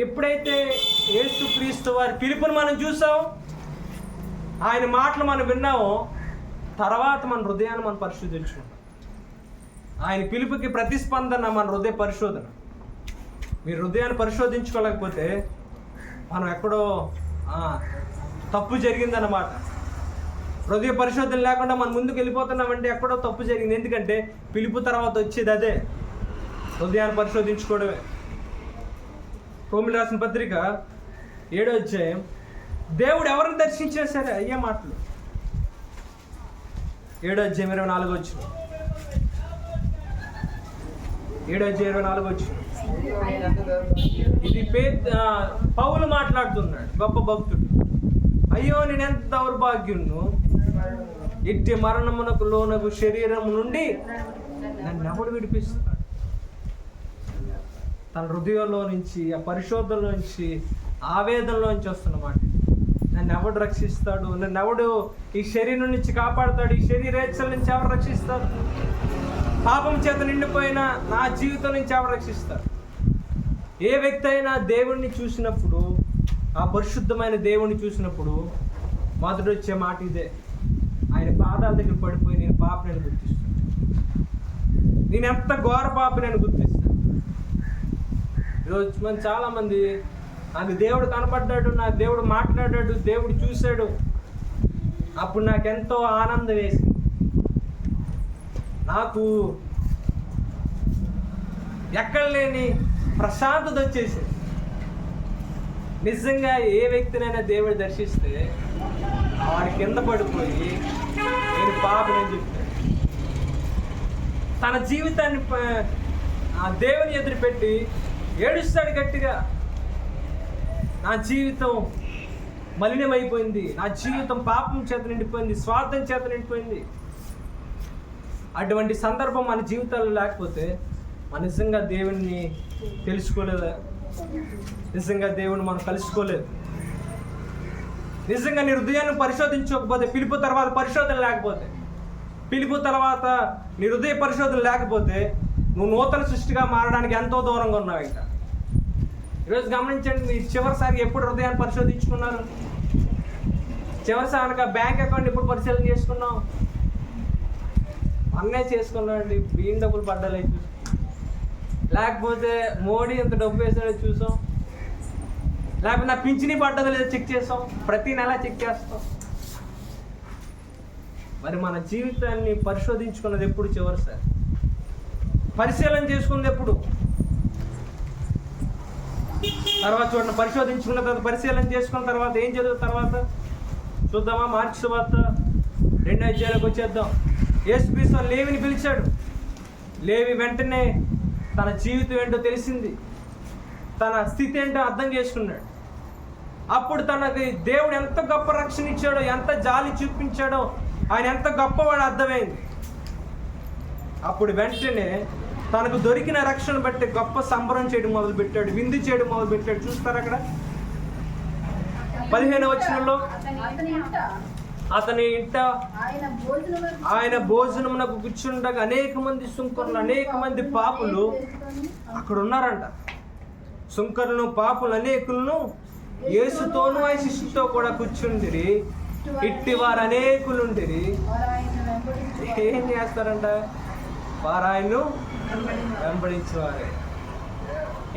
[SPEAKER 2] ఎప్పుడైతే యేసుక్రీస్తు వారి పిలుపుని మనం చూసామో, ఆయన మాటలు మనం విన్నామో, తర్వాత మన హృదయాన్ని మనం పరిశోధించుకుంటాం. ఆయన పిలుపుకి ప్రతిస్పందన మన హృదయ పరిశోధన. మీరు హృదయాన్ని పరిశోధించుకోలేకపోతే మనం ఎక్కడో తప్పు జరిగిందన్నమాట. హృదయ పరిశోధన లేకుండా మనం ముందుకు వెళ్ళిపోతున్నామంటే ఎక్కడో తప్పు జరిగింది. ఎందుకంటే పిలుపు తర్వాత వచ్చేది అదే, హృదయాన్ని పరిశోధించుకోవడమే. రోమిలు రాసిన పత్రిక 7వ అధ్యాయం, దేవుడు ఎవరిని దర్శించినా సరే అయ్యే మాటలు. 7వ అధ్యాయం 24వ వచనం, 7వ అధ్యాయం 24వ వచనం. ఇది పౌలు మాట్లాడుతున్నాడు, గొప్ప భక్తుడు. అయ్యో నేను ఎంత దౌర్భాగ్యును, ఇట్టి మరణమునకు లోనగు శరీరము నుండి నన్ను ఎవడు విడిపిస్తాడు? తన హృదయంలో నుంచి, ఆ పరిశోధనలో నుంచి, ఆవేదనలో నుంచి వస్తున్నమాట. నన్ను ఎవడు రక్షిస్తాడు? నన్ను ఎవడు ఈ శరీరం నుంచి కాపాడుతాడు? ఈ శరీరేచ్ఛల నుంచి ఎవరు రక్షిస్తాడు? పాపం చేత నిండిపోయిన నా జీవితం నుంచి ఎవరు రక్షిస్తాడు? ఏ వ్యక్తి అయినా దేవుణ్ణి చూసినప్పుడు, ఆ పరిశుద్ధమైన దేవుణ్ణి చూసినప్పుడు మొదట వచ్చే మాట ఇదే, ఆయన పాదాల దగ్గర పడిపోయి నేను పాపని గుర్తిస్తాను, నేను ఎంత ఘోర పాపని గుర్తిస్తాను. ఈరోజు మనం చాలామంది నాకు దేవుడు కనపడ్డాడు, నాకు దేవుడు మాట్లాడాడు, దేవుడు చూశాడు, అప్పుడు నాకెంతో ఆనందం వేసింది, నాకు ఎక్కడ లేని ప్రశాంతత వచ్చేసింది. నిజంగా ఏ వ్యక్తినైనా దేవుడు దర్శిస్తే వాడి కింద పడిపోయి నేను పాపనని చెప్తాను. తన జీవితాన్ని దేవుని ఎదురు పెట్టి ఏడుస్తాడు గట్టిగా. నా జీవితం మలినమైపోయింది, నా జీవితం పాపం చేత నిండిపోయింది, స్వార్థం చేత నిండిపోయింది. అటువంటి సందర్భం మన జీవితాల్లో లేకపోతే మన నిజంగా దేవుణ్ణి తెలుసుకోలేదా? నిజంగా దేవుని మనం కలుసుకోలేదు. నిజంగా నీ హృదయాన్ని పరిశోధించకపోతే, పిలుపు తర్వాత పరిశోధన లేకపోతే, పిలుపు తర్వాత నీ హృదయ పరిశోధన లేకపోతే నువ్వు నూతన సృష్టిగా మారడానికి ఎంతో దూరంగా ఉన్నావు. ఇంకా ఈరోజు గమనించండి, మీరు చివరిసారి ఎప్పుడు హృదయాన్ని పరిశోధించుకున్నారు? చివరిసారిగా బ్యాంక్ అకౌంట్ ఎప్పుడు పరిశీలన చేసుకున్నాం? అన్నే చేసుకున్నాం అండి. బియ్యం డబ్బులు పడ్డాలి చూసాం, లేకపోతే మోడీ ఎంత డబ్బు వేసాడో చూసాం, లేకపోతే నా పింఛనీ పడ్డదో లేదో చెక్ చేసాం. ప్రతి నెల చెక్ చేస్తాం. మరి మన జీవితాన్ని పరిశోధించుకున్నది ఎప్పుడు? చివరిసారి పరిశీలన చేసుకున్నది ఎప్పుడు? తర్వాత చూడండి, పరిశోధించుకున్న తర్వాత, పరిశీలన చేసుకున్న తర్వాత ఏం చదువు తర్వాత చూద్దామా? మార్క్స్ సువార్త 2వ అధ్యాయంలోకి వచ్చేద్దాం. యేసుక్రీస్తు లేవిని పిలిచాడు. లేవి వెంటనే తన జీవితం ఏంటో తెలిసింది, తన స్థితి ఏంటో అర్థం చేసుకున్నాడు. అప్పుడు తనకి దేవుడు ఎంత గొప్ప రక్షణ ఇచ్చాడో, ఎంత జాలి చూపించాడో, ఆయన ఎంత గొప్పవాడు అర్థమైంది. అప్పుడు వెంటనే తనకు దొరికిన రక్షణ బట్టి గొప్ప సంబరం చేయడం మొదలుపెట్టాడు, విందు చేయడం మొదలుపెట్టాడు. చూస్తారు అక్కడ 15వ వచనంలో, అతని ఇంట ఆయన భోజనమునకు కూర్చుండగా అనేక మంది సుంకరులు, అనేక మంది పాపులు అక్కడ ఉన్నారంట. సుంకరులను, పాపులు అనేకులను యేసుతోనూ ఆయన శిష్యుతో కూడా కూర్చుండిరి. ఇట్టి వారు అనేకులుండిరి. ఏం చేస్తారంట? వారు ఆయన్ను వెంబడించేవారే.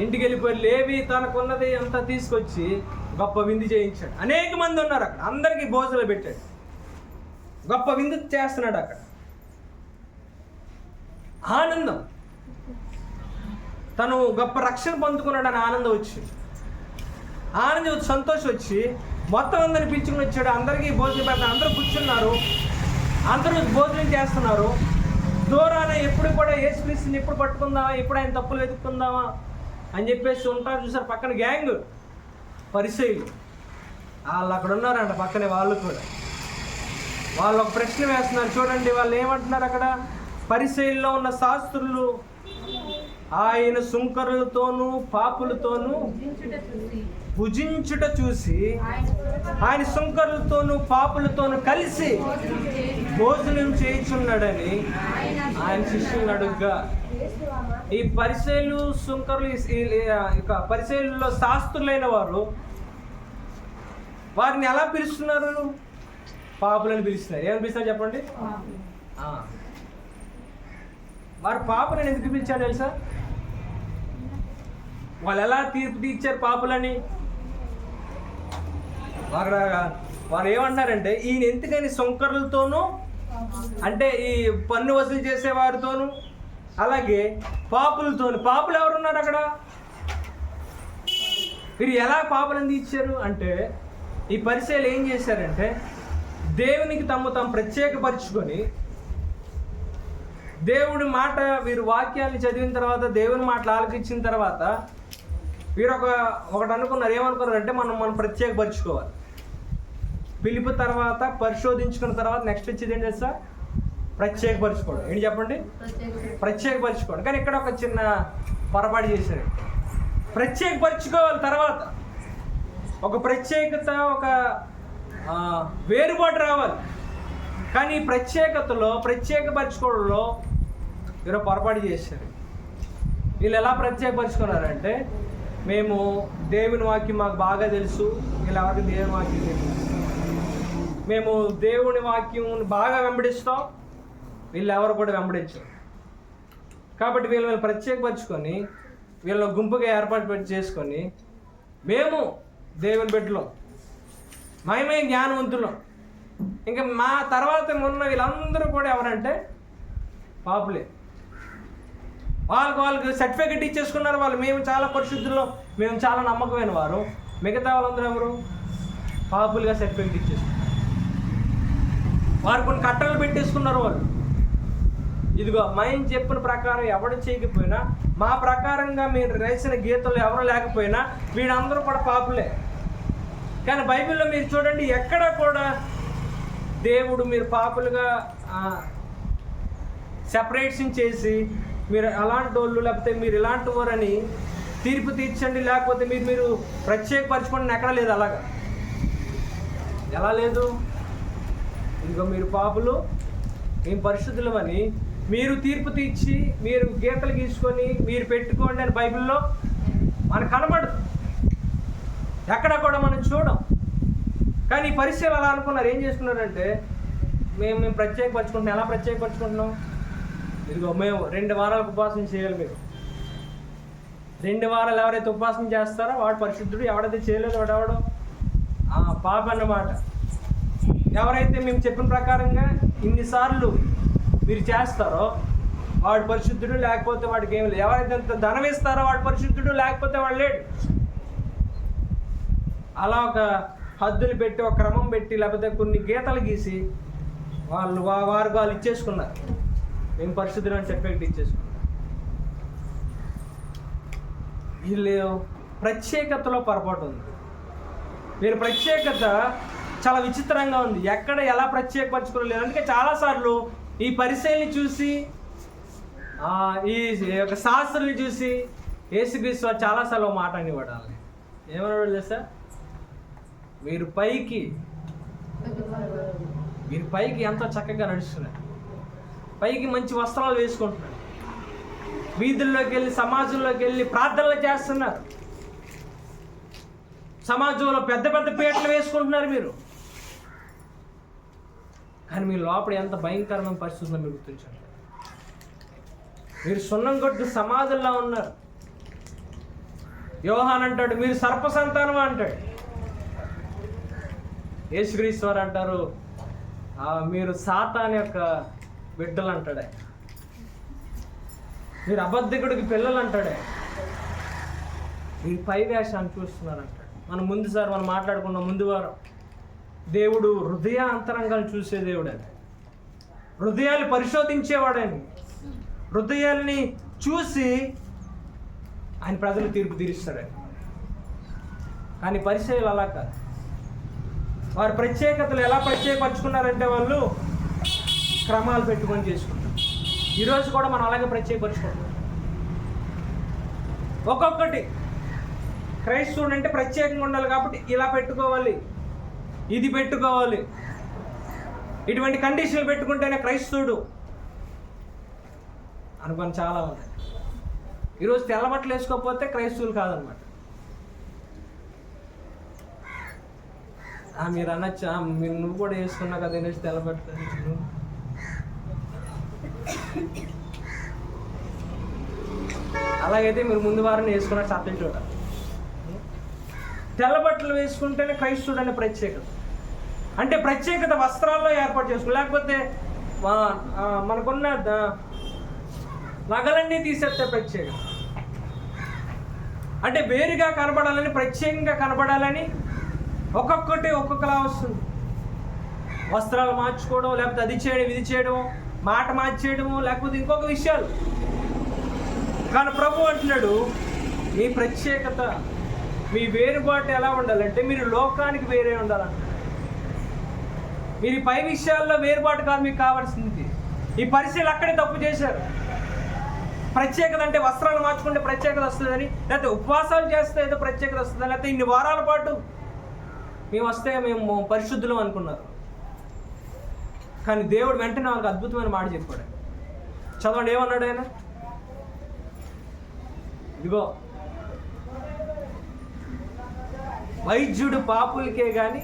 [SPEAKER 2] ఇంటికి వెళ్ళిపోయి లేవి తనకున్నది అంతా తీసుకొచ్చి గొప్ప విందు చేయించాడు. అనేక మంది ఉన్నారు అక్కడ, అందరికీ భోజనాలు పెట్టాడు, గొప్ప విందు చేస్తున్నాడు. అక్కడ ఆనందం, తను గొప్ప రక్షణ పొందుకున్నాడని ఆనందం వచ్చి, సంతోషం వచ్చి మొత్తం అందరిని పిలుచుకుని వచ్చాడు. అందరికీ భోజనం పెడతాడు. అందరూ కూర్చున్నారు, అందరూ భోజనం చేస్తున్నారు. దూరాన ఎప్పుడు కూడా యేసుక్రీస్తుని ఎప్పుడు పట్టుకుందామా, ఎప్పుడు ఆయన తప్పులు వెతుక్కుందామా అని చెప్పేసి ఉంటారు. చూసారు పక్కన గ్యాంగ్ పరిసయ్యులు, వాళ్ళు అక్కడ ఉన్నారంట. పక్కనే వాళ్ళు కూడా, వాళ్ళు ఒక ప్రశ్న వేస్తున్నారు. చూడండి వాళ్ళు ఏమంటున్నారు అక్కడ. పరిసయ్యుల్లో ఉన్న శాస్త్రులు ఆయన సుంకరులతోనూ పాపులతోనూ భుజించుట చూసి ఆయన సుంకరులతోనూ పాపులతోనూ కలిసి భోజనం చేయించున్నాడని ఆయన శిష్యులను అడుగ్గా, ఈ పరిసయ్యులు, సుంకరులు, పరిసయ్యుల్లో శాస్త్రులైన వారు వారిని ఎలా పిలుస్తున్నారు? పాపులని పిలుస్తున్నారు. ఏమని పిలుస్తున్నారు చెప్పండి? వారు పాపులని ఎందుకు పిలిచారు తెలుసా? వాళ్ళు ఎలా తీర్పు తీర్చారు పాపులని? వారు ఏమన్నారంటే, ఈయన ఎందుకని సుంకరులతోనూ, అంటే ఈ పన్ను వసూలు చేసే వారితోనూ, అలాగే పాపులతోనూ. పాపులు ఎవరున్నారు అక్కడ? వీరు ఎలా పాపులను తీర్చారు అంటే, ఈ పరిసయ్యులు ఏం చేశారంటే, దేవునికి తమ ప్రత్యేకపరుచుకొని, దేవుడి మాట, వీరు వాక్యాన్ని చదివిన తర్వాత, దేవుని మాటలు ఆలకించిన తర్వాత వీరు ఒకటి అనుకున్నారు. ఏమనుకున్నారంటే, మనం ప్రత్యేకపరుచుకోవాలి. పిలుపు తర్వాత, పరిశోధించుకున్న తర్వాత నెక్స్ట్ వచ్చేది ఏంటి తెలుసా? ప్రత్యేకపరచుకోవడం. ఏంటి చెప్పండి? ప్రత్యేకపరచుకోవడం. కానీ ఇక్కడ ఒక చిన్న పొరపాటు చేశారు. ప్రత్యేకపరచుకోవాలి తర్వాత ఒక ప్రత్యేకత, ఒక వేరుబాటు రావాలి. కానీ ఈ ప్రత్యేకతలో, ప్రత్యేకపరచుకోవడంలో వీరు పొరపాటు చేశారు. వీళ్ళు ఎలా ప్రత్యేకపరుచుకున్నారంటే, మేము దేవుని వాక్యం మాకు బాగా తెలుసు, వీళ్ళెవరికి దేవుని వాక్యం తెలుసు, మేము దేవుని వాక్యం బాగా వెంబడిస్తాం, వీళ్ళు ఎవరు కూడా వెంబడించారు. కాబట్టి వీళ్ళు ప్రత్యేకపరచుకొని, వీళ్ళ గుంపుగా ఏర్పాటు చేసుకొని, మేము దేవుని బిడ్డలం, మేమే జ్ఞానవంతులం, ఇంకా మా తర్వాత ఉన్న వీళ్ళందరూ కూడా ఎవరంటే పాపులే. వాళ్ళకి సర్టిఫికెట్ ఇచ్చేసుకున్నారు. వాళ్ళు మేము చాలా పరిశుద్ధులు, మేము చాలా నమ్మకమైన వారు. మిగతా వాళ్ళందరూ ఎవరు? పాపులుగా సర్టిఫికెట్ ఇచ్చేసుకున్నారు. వారు కొన్ని కట్టలు పెట్టేసుకున్నారు. వాళ్ళు ఇదిగో మేము చెప్పిన ప్రకారం ఎవడు చేయకపోయినా, మా ప్రకారంగా మీరు రాసిన గీతలు ఎవరు లేకపోయినా వీళ్ళందరూ కూడా పాపులే. కానీ బైబిల్లో మీరు చూడండి, ఎక్కడ కూడా దేవుడు మీరు పాపులుగా సెపరేషన్ చేసి మీరు అలాంటి వాళ్ళు లేకపోతే మీరు ఇలాంటి వారని తీర్పు తీర్చండి, లేకపోతే మీరు ప్రత్యేకపరచుకోండి ఎక్కడ లేదు. అలాగా ఎలా లేదు? ఇదిగో మీరు పాపులు, మేము పరిశుద్ధులమని మీరు తీర్పు తీర్చి మీరు గీతలు గీసుకొని మీరు పెట్టుకోండి అని బైబిల్లో మనకు కనబడదు, ఎక్కడ కూడా మనం చూడం. కానీ ఈ పరిస్థితులు అలా అనుకున్నారు. ఏం చేసుకున్నారంటే మేము ప్రత్యేకపరచుకుంటున్నాం. ఎలా ప్రత్యేకపరచుకుంటున్నాం? ఇదిగో మేము 2 వారాలకు ఉపవాసం చేయాలి. మీరు 2 వారాలు ఎవరైతే ఉపవాసం చేస్తారో వాడు పరిశుద్ధుడు, ఎవడైతే చేయలేదు వాడెవడో పాప అన్నమాట. ఎవరైతే మేము చెప్పిన ప్రకారంగా ఇన్నిసార్లు మీరు చేస్తారో వాడు పరిశుద్ధుడు, లేకపోతే వాడికి ఏమి లేదు. ఎవరైతే ధనం ఇస్తారో వాడు పరిశుద్ధుడు, లేకపోతే వాడు లేడు. అలా ఒక హద్దులు పెట్టి, ఒక క్రమం పెట్టి, లేకపోతే కొన్ని గీతలు గీసి వాళ్ళు ఇచ్చేసుకున్నారు. మేము పరిశుద్ధులు అని సర్టిఫికెట్ ఇచ్చేసుకున్నాం. వీళ్ళు ప్రత్యేకతలో పొరపాటు ఉంది. వీళ్ళ ప్రత్యేకత చాలా విచిత్రంగా ఉంది. ఎక్కడ ఎలా ప్రత్యేకపరచుకోలేదు. అందుకే చాలాసార్లు ఈ పరిశీలిని చూసి, ఈ యొక్క శాస్త్రుని చూసి యేసుక్రీస్తు చాలాసార్లు ఒక మాట అనేవాడు. వాళ్ళని ఏమన్నాడు తెలుసా? మీరు పైకి ఎంతో చక్కగా నడుస్తున్నారు, పైకి మంచి వస్త్రాలు వేసుకుంటున్నారు, వీధుల్లోకి వెళ్ళి సమాజంలోకి వెళ్ళి ప్రార్థనలు చేస్తున్నారు, సమాజంలో పెద్ద పెద్ద పీటలు వేసుకుంటున్నారు మీరు. కానీ మీ లోపల ఎంత భయంకరమైన పరిస్థితుల్లో మీరు గుర్తించండి. మీరు సున్నం కొట్టు సమాధుల్లో ఉన్నారు. యోహాన్ అంటాడు మీరు సర్ప సంతానం అంటాడు. యేసుక్రీస్తు వారు అంటారు మీరు సాతాను యొక్క బిడ్డలు అంటాడే, మీరు అబద్ధికుడికి పిల్లలు అంటాడే, మీరు పై వేషాన్ని చూస్తున్నారు అంటాడు. మనం మాట్లాడుకున్న ముందు వారం దేవుడు హృదయ అంతరంగాలు చూసే దేవుడు అని, హృదయాలు పరిశోధించేవాడని, హృదయాల్ని చూసి ఆయన ప్రజలు తీర్పు తీరుస్తాడని. కానీ పరిచయాలు అలా కాదు. వారి ప్రత్యేకతలు ఎలా ప్రత్యేకపరచుకున్నారంటే వాళ్ళు క్రమాలు పెట్టుకొని చేసుకుంటారు. ఈరోజు కూడా మనం అలాగే ప్రత్యేకపరచుకుంటాం. ఒక్కొక్కటి క్రైస్తవుడు అంటే ప్రత్యేకంగా ఉండాలి కాబట్టి ఇలా పెట్టుకోవాలి, ఇది పెట్టుకోవాలి, ఇటువంటి కండిషన్లు పెట్టుకుంటేనే క్రైస్తవుడు అనుకొని చాలా ఉన్నాయి. ఈరోజు తెల్లబట్టలు వేసుకోకపోతే క్రైస్తవులు కాదనమాట. మీరు అనొచ్చా, నువ్వు కూడా వేసుకున్నావు కదా అనేసి తెల్లబట్టలు. అలాగైతే మీరు ముందు వారిని వేసుకున్న సత్యం చూడాలి. తెల్లబట్టలు వేసుకుంటేనే క్రైస్తవుడు అనే ప్రత్యేకత. అంటే ప్రత్యేకత వస్త్రాల్లో ఏర్పాటు చేసుకో, లేకపోతే మనకున్న నగలన్నీ తీసేస్తే ప్రత్యేకత. అంటే వేరుగా కనబడాలని, ప్రత్యేకంగా కనబడాలని ఒక్కొక్కటి ఒక్కొక్కలా వస్తుంది. వస్త్రాలు మార్చుకోవడం, లేకపోతే అది చేయడం, ఇది చేయడం, మాట మార్చేయడము, లేకపోతే ఇంకొక విషయాలు. కానీ ప్రభు అంటున్నాడు మీ ప్రత్యేకత, మీ వేరుబాటు ఎలా ఉండాలంటే మీరు లోకానికి వేరే ఉండాలంట. మీరు పై విషయాల్లో వేరుబాటు కాదు మీకు కావాల్సింది. ఈ పరిశీలన అక్కడే తప్పు చేశారు. ప్రత్యేకత అంటే వస్త్రాలు మార్చుకుంటే ప్రత్యేకత వస్తుందని, లేకపోతే ఉపవాసాలు చేస్తే ఏదో ప్రత్యేకత వస్తుందని, లేకపోతే ఇన్ని వారాల పాటు మేము వస్తే మేము పరిశుద్ధులం అనుకున్నారు. కానీ దేవుడు వెంటనే వాళ్ళకి అద్భుతమైన మాట చెప్పాడు. చదవండి ఏమన్నాడు ఆయన? ఇదిగో వైద్యుడు పాపులకే కానీ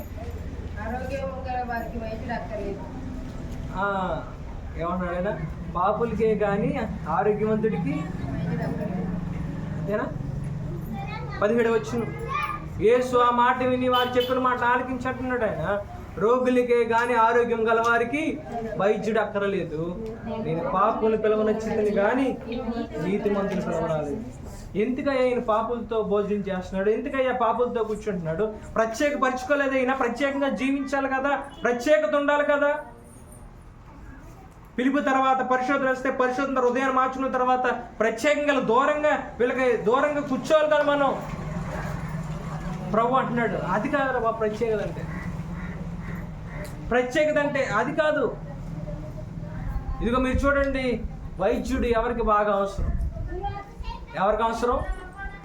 [SPEAKER 2] ఏమన్నాడు ఆయన? పాపులకే కానీ ఆరోగ్యవంతుడికి అంతేనా? 17 వచ్చిన యేసు ఆ మాట విని వారు చెప్పిన మాట ఆలకించట్టున్నాడు ఆయన. రోగులకే కానీ ఆరోగ్యం గల వారికి వైద్యుడు అక్కరలేదు, నేను పాపులు పిలవనొచ్చిందని కానీ నీతిమంతులు పిలవరాలేదు. ఎందుకయ్యా ఆయన పాపులతో భోజనం చేస్తున్నాడు? ఎందుకయ్యా పాపులతో కూర్చుంటున్నాడు? ప్రత్యేకపరచుకోలేదు అయినా, ప్రత్యేకంగా జీవించాలి కదా, ప్రత్యేకత ఉండాలి కదా. పిలుపు తర్వాత పరిశోధన వస్తే పరిశోధన హృదయాన్ని మార్చుకున్న తర్వాత ప్రత్యేకంగా వీళ్ళకి దూరంగా కూర్చోవాలి కదా మనం. ప్రభు అంటున్నాడు అది కాదు బాబు ప్రత్యేకత అంటే. ప్రత్యేకత అంటే అది కాదు. ఇదిగో మీరు చూడండి, వైద్యుడు ఎవరికి బాగా అవసరం? ఎవరికి అవసరం?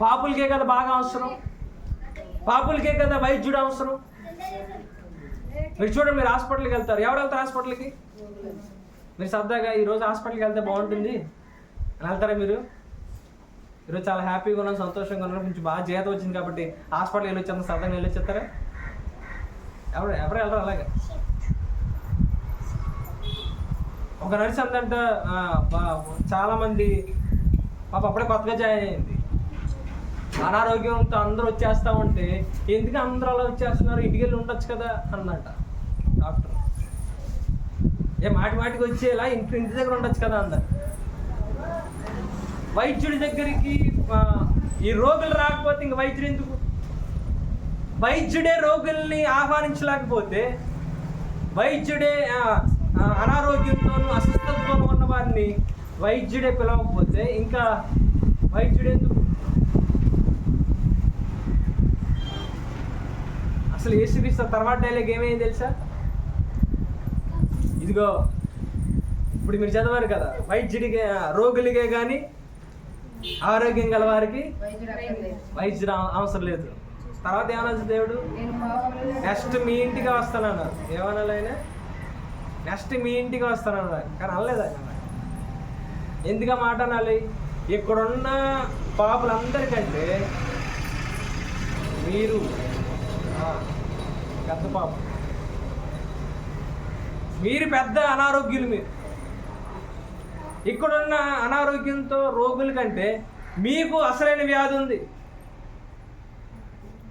[SPEAKER 2] పాపులకే కదా బాగా అవసరం. పాపులకే కదా వైద్యుడు అవసరం. మీరు చూడండి, మీరు హాస్పిటల్కి వెళ్తారు. ఎవరు వెళ్తారు హాస్పిటల్కి? మీరు సరదాగా ఈరోజు హాస్పిటల్కి వెళ్తే బాగుంటుంది అని వెళ్తారా మీరు? ఈరోజు చాలా హ్యాపీగా ఉన్నాను, సంతోషంగా ఉన్నాను, కొంచెం బాగా జీతం వచ్చింది కాబట్టి హాస్పిటల్కి వెళ్ళి వచ్చేస్తాను, సరదాగా వెళ్ళి వచ్చేస్తారా? ఎవరు వెళ్ళరు అలాగే. ఒక నర్స్ అందంట, చాలామంది పాప అప్పుడే కొత్తగా జాయిన్ అయింది, అనారోగ్యంతో అందరూ వచ్చేస్తా ఉంటే ఎందుకు అందరూ అలా వచ్చేస్తున్నారు, ఇంటికి వెళ్ళి ఉండొచ్చు కదా అన్నట డాక్టర్. మాటికి వచ్చేలా ఇంటి దగ్గర ఉండొచ్చు కదా అందరు. వైద్యుడి దగ్గరికి ఈ రోగులు రాకపోతే ఇంక వైద్యుడు ఎందుకు? వైద్యుడే రోగుల్ని ఆహ్వానించలేకపోతే, వైద్యుడే అనారోగ్యంతోనూ అస్వస్థతతోనూ ఉన్న వారిని వైద్యుడే పిలవకపోతే ఇంకా వైద్యుడు ఎందుకు? అసలు యేసుక్రీస్తు తర్వాత డైలాగ్ ఏమైంది తెలుసా? ఇదిగో ఇప్పుడు మీరు చదవారు కదా, వైద్యుడికే రోగులకే కానీ ఆరోగ్యం గల వారికి వైద్యుడు అవసరం లేదు. తర్వాత ఏమన్నా దేవుడు నెక్స్ట్ మీ ఇంటికి వస్తానన్నారు. ఏమన్నా ఆయన నెక్స్ట్ మీ ఇంటికి వస్తానన్నారు, కానీ అనలేదు ఆయన. ఎందుకు మాట అనాలి? ఇక్కడున్న పాపులందరికంటే మీరు పెద్ద పాపం, మీరు పెద్ద అనారోగ్యులు. మీరు ఇక్కడున్న అనారోగ్యంతో రోగుల కంటే మీకు అసలైన వ్యాధి ఉంది,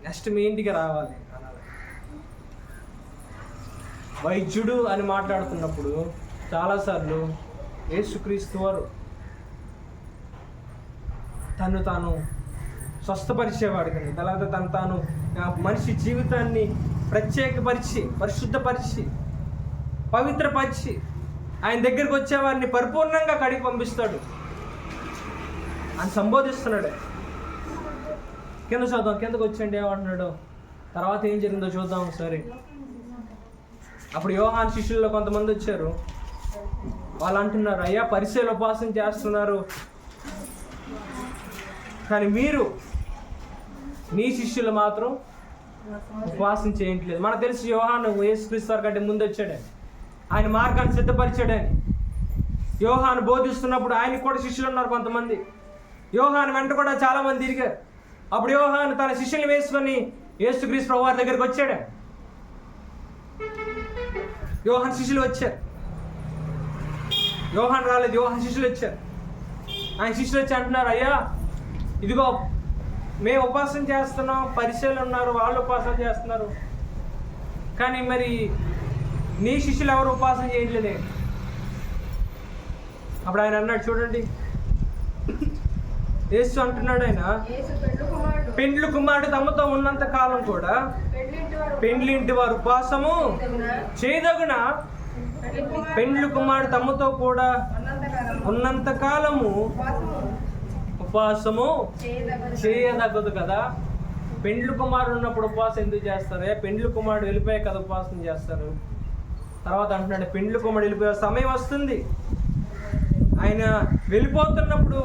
[SPEAKER 2] నెక్స్ట్ మీ ఇంటికి రావాలి అనాలి. వైద్యుడు అని మాట్లాడుతున్నప్పుడు చాలాసార్లు యేసుక్రీస్తు వారు తను తాను స్వస్థపరిచేవాడు కానీ తర్వాత తాను మనిషి జీవితాన్ని ప్రత్యేకపరిచి, పరిశుద్ధపరిచి, పవిత్రపరిచి ఆయన దగ్గరికి వచ్చే వారిని పరిపూర్ణంగా కడిగి పంపిస్తాడు అని సంబోధిస్తున్నాడు. కింద చూద్దాం, కిందకు వచ్చండి ఏమంటున్నాడు, తర్వాత ఏం జరిగిందో చూద్దాం ఒకసారి. అప్పుడు యోహాను శిష్యుల్లో కొంతమంది వచ్చారు. వాళ్ళు అంటున్నారు, అయ్యా పరిసయ్యులు ఉపవాసం చేస్తున్నారు కానీ మీరు నీ శిష్యులు మాత్రం ఉపవాసం చేయట్లేదు. మనకు తెలిసి యోహాను యేసుక్రీస్తు వారి కంటే ముందు వచ్చాడని, ఆయన మార్గాన్ని సిద్ధపరిచాడని. యోహాను బోధిస్తున్నప్పుడు ఆయనకు కూడా శిష్యులు ఉన్నారు కొంతమంది. యోహాను వెంట కూడా చాలామంది తిరిగారు. అప్పుడు యోహాను తన శిష్యుల్ని వేసుకొని యేసుక్రీస్తు వారి దగ్గరికి వచ్చాడు. యోహాను శిష్యులు వచ్చారు, యోహాను రాలేదు, యోహాను శిష్యులు వచ్చారు. ఆయన శిష్యులు వచ్చి అంటున్నారు, అయ్యా ఇదిగో మేము ఉపవాసం చేస్తున్నాం, పరిచయాలు ఉన్నారు, వాళ్ళు ఉపవాసం చేస్తున్నారు, కానీ మరి నీ శిష్యులు ఎవరు ఉపవాసం చేయట్లేదే. అప్పుడు ఆయన అన్నాడు, చూడండి యేసు అంటున్నాడు, ఆయన పెండ్లి కుమారుడు తమతో ఉన్నంత కాలం కూడా పెండ్లింటి వారు ఉపవాసము చేయదగున, పెండ్లి కుమారుడు తమతో కూడా ఉన్నంత కాలము ఉపవాసము చేయదగదు కదా. పెండ్లి కుమారుడు ఉన్నప్పుడు ఉపవాసం ఎందుకు చేస్తారు? పెండ్లి కుమారుడు వెళ్ళిపోయే కదా ఉపవాసం చేస్తారు. తర్వాత అంటున్నాడు, పెండ్లి కుమారుడు వెళ్ళిపోయే సమయం వస్తుంది, ఆయన వెళ్ళిపోతున్నప్పుడు,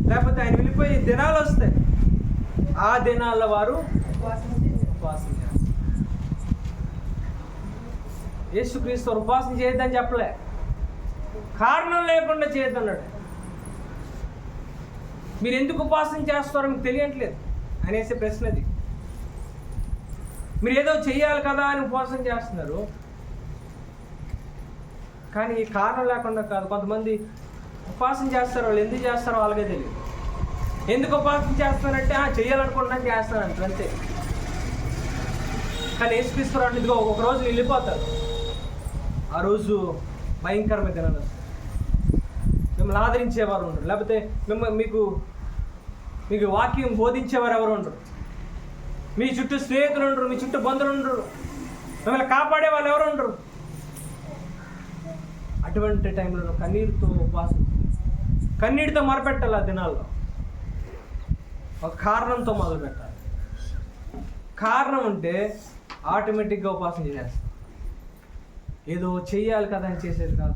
[SPEAKER 2] లేకపోతే ఆయన వెళ్ళిపోయే దినాలు వస్తాయి, ఆ దినాల్లో వారు ఉపవాసం చేస్తారు. యేసుక్రీస్తు ఉపవాసం చేయొద్దని చెప్పలే, కారణం లేకుండా చేయొద్దన్నాడు. మీరు ఎందుకు ఉపవాసం చేస్తారో మీకు తెలియట్లేదు అనేసే ప్రశ్న అది. మీరు ఏదో చెయ్యాలి కదా అని ఉపవాసం చేస్తున్నారు, కానీ కారణం లేకుండా కాదు. కొంతమంది ఉపవాసం చేస్తారు, వాళ్ళు ఎందుకు చేస్తారో వాళ్ళకే తెలియదు. ఎందుకు ఉపవాసం చేస్తారంటే చేయాలనుకుంటున్నాను చేస్తానంటారు అంతే. కానీ యేసుక్రీస్తు అంటే ఇదిగో ఒక రోజు వెళ్ళిపోతారు, ఆ రోజు భయంకరమైన దినాలు వస్తాయి. మిమ్మల్ని ఆదరించేవారు ఉండరు, లేకపోతే మీకు వాక్యం బోధించేవారు ఎవరు ఉండరు, మీ చుట్టూ స్నేహితులు ఉండరు, మీ చుట్టూ బంధువులు ఉండరు, మిమ్మల్ని కాపాడే వాళ్ళు ఎవరు ఉండరు. అటువంటి టైంలో కన్నీరుతో ఉపవాసం, కన్నీటితో మొరపెట్టాలి. ఆ దినాల్లో ఒక కారణంతో మొదలు పెట్టాలి. కారణం ఉంటే ఆటోమేటిక్గా ఉపవాసం చేసేస్తాం. ఏదో చెయ్యాలి కదా అని చేసేది కాదు.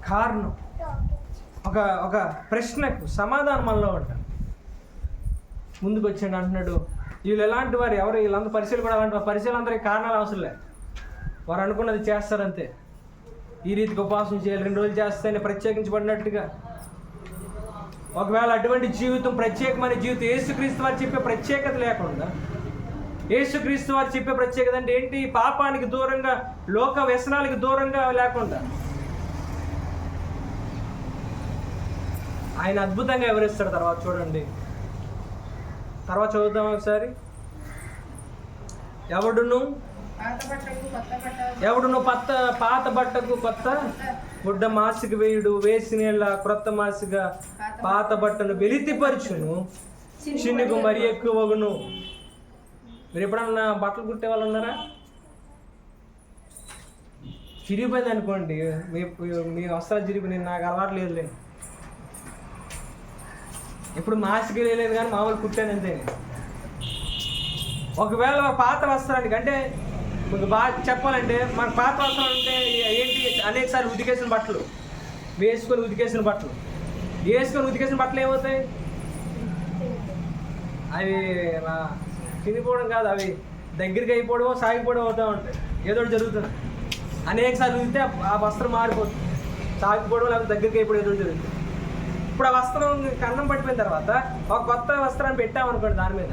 [SPEAKER 2] కారణం, ఒక ప్రశ్నకు సమాధానం మనలో ఉంటాం. ముందుకు వచ్చాడు అంటున్నాడు, వీళ్ళు ఎలాంటి వారు, ఎవరు వీళ్ళందరూ పరిశీలు కూడా అలాంటి పరిశీలు అందరికీ కారణాలు అవసరం లేదు. వారు అనుకున్నది చేస్తారంతే. ఈ రీతికి ఉపవాసం చేయాలి, 2 రోజులు చేస్తేనే ప్రత్యేకించబడినట్టుగా. ఒకవేళ అటువంటి జీవితం, ప్రత్యేకమైన జీవితం, యేసుక్రీస్తు వారు చెప్పే ప్రత్యేకత లేకుండా, యేసుక్రీస్తు వారు చెప్పే ప్రత్యేకత అంటే ఏంటి? పాపానికి దూరంగా, లోక వ్యసనాలకు దూరంగా లేకుండా ఆయన అద్భుతంగా వివరిస్తాడు. తర్వాత చూడండి, తర్వాత చదువుతాం ఒకసారి. ఎవడును పాత బట్టకు కొత్త గుడ్డ మాసిక వేయుడు, వేసిన క్రొత్త మాసిక పాత బట్టను వెలితిపరచును, చిన్నుకు మరి ఎక్కువగును. మీరు ఎప్పుడన్నా బట్టలు కుట్టే వాళ్ళు ఉన్నారా? చిరిగిపోయింది అనుకోండి, మీ వస్త్రాలు చిరిగిపోయి, నాకు అలవాటు లేదులే. ఇప్పుడు మాసిక వేయలేదు కానీ మామూలు కుట్టాను అంతే. ఒకవేళ పాత వస్త్రానికి, అంటే మీకు బాగా చెప్పాలంటే, మన పాత వస్త్రం అంటే ఏంటి? అనేకసార్లు ఉతికేసిన బట్టలు, వేసుకొని ఉతికేసిన బట్టలు ఏమవుతాయి? అవి చినిపోవడం కాదు, అవి దగ్గరికి అయిపోవడం, సాగిపోవడం అవుతూ ఉంటాయి. ఏదో జరుగుతుంది. అనేకసార్లు ఉతికితే ఆ వస్త్రం మారిపోతుంది, సాగిపోవడం లేకపోతే దగ్గరికి అయిపోవడం ఏదో జరుగుతుంది. ఇప్పుడు ఆ వస్త్రం కన్నం పట్టిపోయిన తర్వాత ఒక కొత్త వస్త్రాన్ని పెట్టామనుకోండి దాని మీద,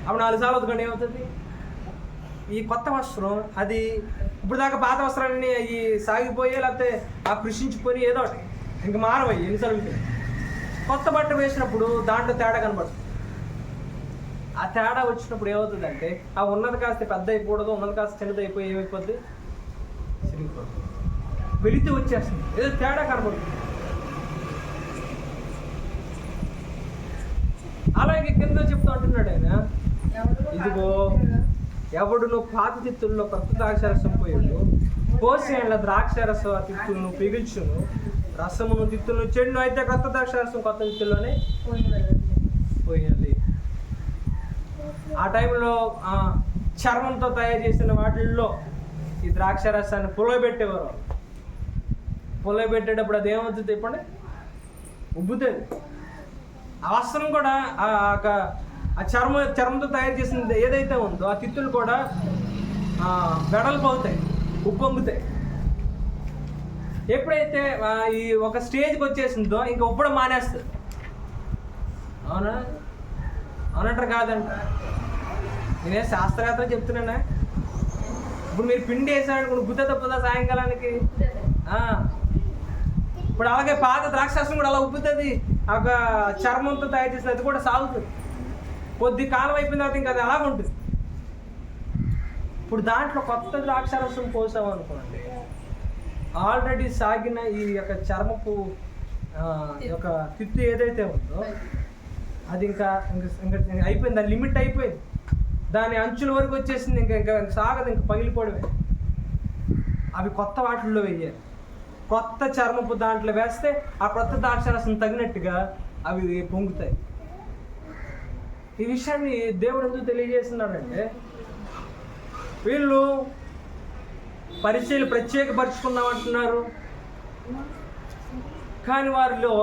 [SPEAKER 2] అప్పుడు 4 సార్లు ఉతకండి, ఏమవుతుంది? ఈ కొత్త వస్త్రం అది ఇప్పుడు దాకా పాత వస్త్రాన్ని అవి సాగిపోయి లేకపోతే ఆ కృషించిపోయి ఏదో ఒకటి ఇంక మారవయ్యి ఎన్నిసార్లు ఉంటుంది. కొత్త బట్ట వేసినప్పుడు దాంట్లో తేడా కనబడుతుంది. ఆ తేడా వచ్చినప్పుడు ఏమవుతుందంటే, ఆ ఉన్నది కాస్త పెద్ద అయిపోవడదు, ఉన్నది కాస్త చిన్నది అయిపోయి ఏమైపోద్ది? చిరిగిపోతుంది, వెలితి వచ్చేస్తుంది, ఏదో తేడా కనబడుతుంది. అలాగే కింద చెప్తూ అంటున్నాడు ఆయన, ఇదిగో ఎవడును పాత తిత్తుల్లో కొత్త ద్రాక్షారసం పోయాడు, పోసి అండ్ల ద్రాక్షారస తిత్తులను పిగిల్చును, రసమును తిత్తులను చెడును. అయితే కొత్త ద్రాక్షారసం కొత్త తిత్తుల్లోనే పోయాలి. ఆ టైంలో చర్మంతో తయారు చేసిన వాటిల్లో ఈ ద్రాక్షారసాన్ని పులబెట్టేవారు. పులబెట్టేటప్పుడు అది ఏమవుతుంది చెప్పండి? ఉబ్బుతుంది. ఆ వస్త్రం కూడా ఆ చర్మంతో తయారు చేసింది ఏదైతే ఉందో ఆ తిత్తులు కూడా వెడల్పు అవుతాయి, ఉప్పొంగుతాయి. ఎప్పుడైతే ఈ ఒక స్టేజ్కి వచ్చేసిందో ఇంకా ఉప్పడం మానేస్తుంది. అవునా? అవునంటారు కాదంట? నేనే శాస్త్రవేత్త చెప్తున్నానా? ఇప్పుడు మీరు పిండి వేసాడు గుత్త తప్పుదా సాయంకాలానికి? ఇప్పుడు అలాగే పాత ద్రాక్షారసం కూడా అలా ఉబ్బుతుంది. ఒక చర్మంతో తయారు చేసిన అది కూడా సాగుతుంది. కొద్ది కాలం అయిపోయిన తర్వాత ఇంకా అది అలాగ ఉంటుంది. ఇప్పుడు దాంట్లో కొత్త ద్రాక్షారసం పోసామనుకోండి, ఆల్రెడీ సాగిన ఈ యొక్క చర్మపు యొక్క తిత్తి ఏదైతే ఉందో అది ఇంకా అయిపోయింది, దాని లిమిట్ అయిపోయింది, దాని అంచుల వరకు వచ్చేసింది, ఇంకా సాగదు, ఇంకా పగిలిపోవడమే. అవి కొత్త వాటిల్లో వేయాలి. కొత్త చర్మపు దాంట్లో వేస్తే ఆ కొత్త ద్రాక్షారసం తగినట్టుగా అవి పొంగుతాయి. ఈ విషయాన్ని దేవుడు ఎందుకు తెలియజేస్తున్నాడంటే, వీళ్ళు పరిచయలు ప్రత్యేకపరుచుకున్నామంటున్నారు, కానీ వారిలో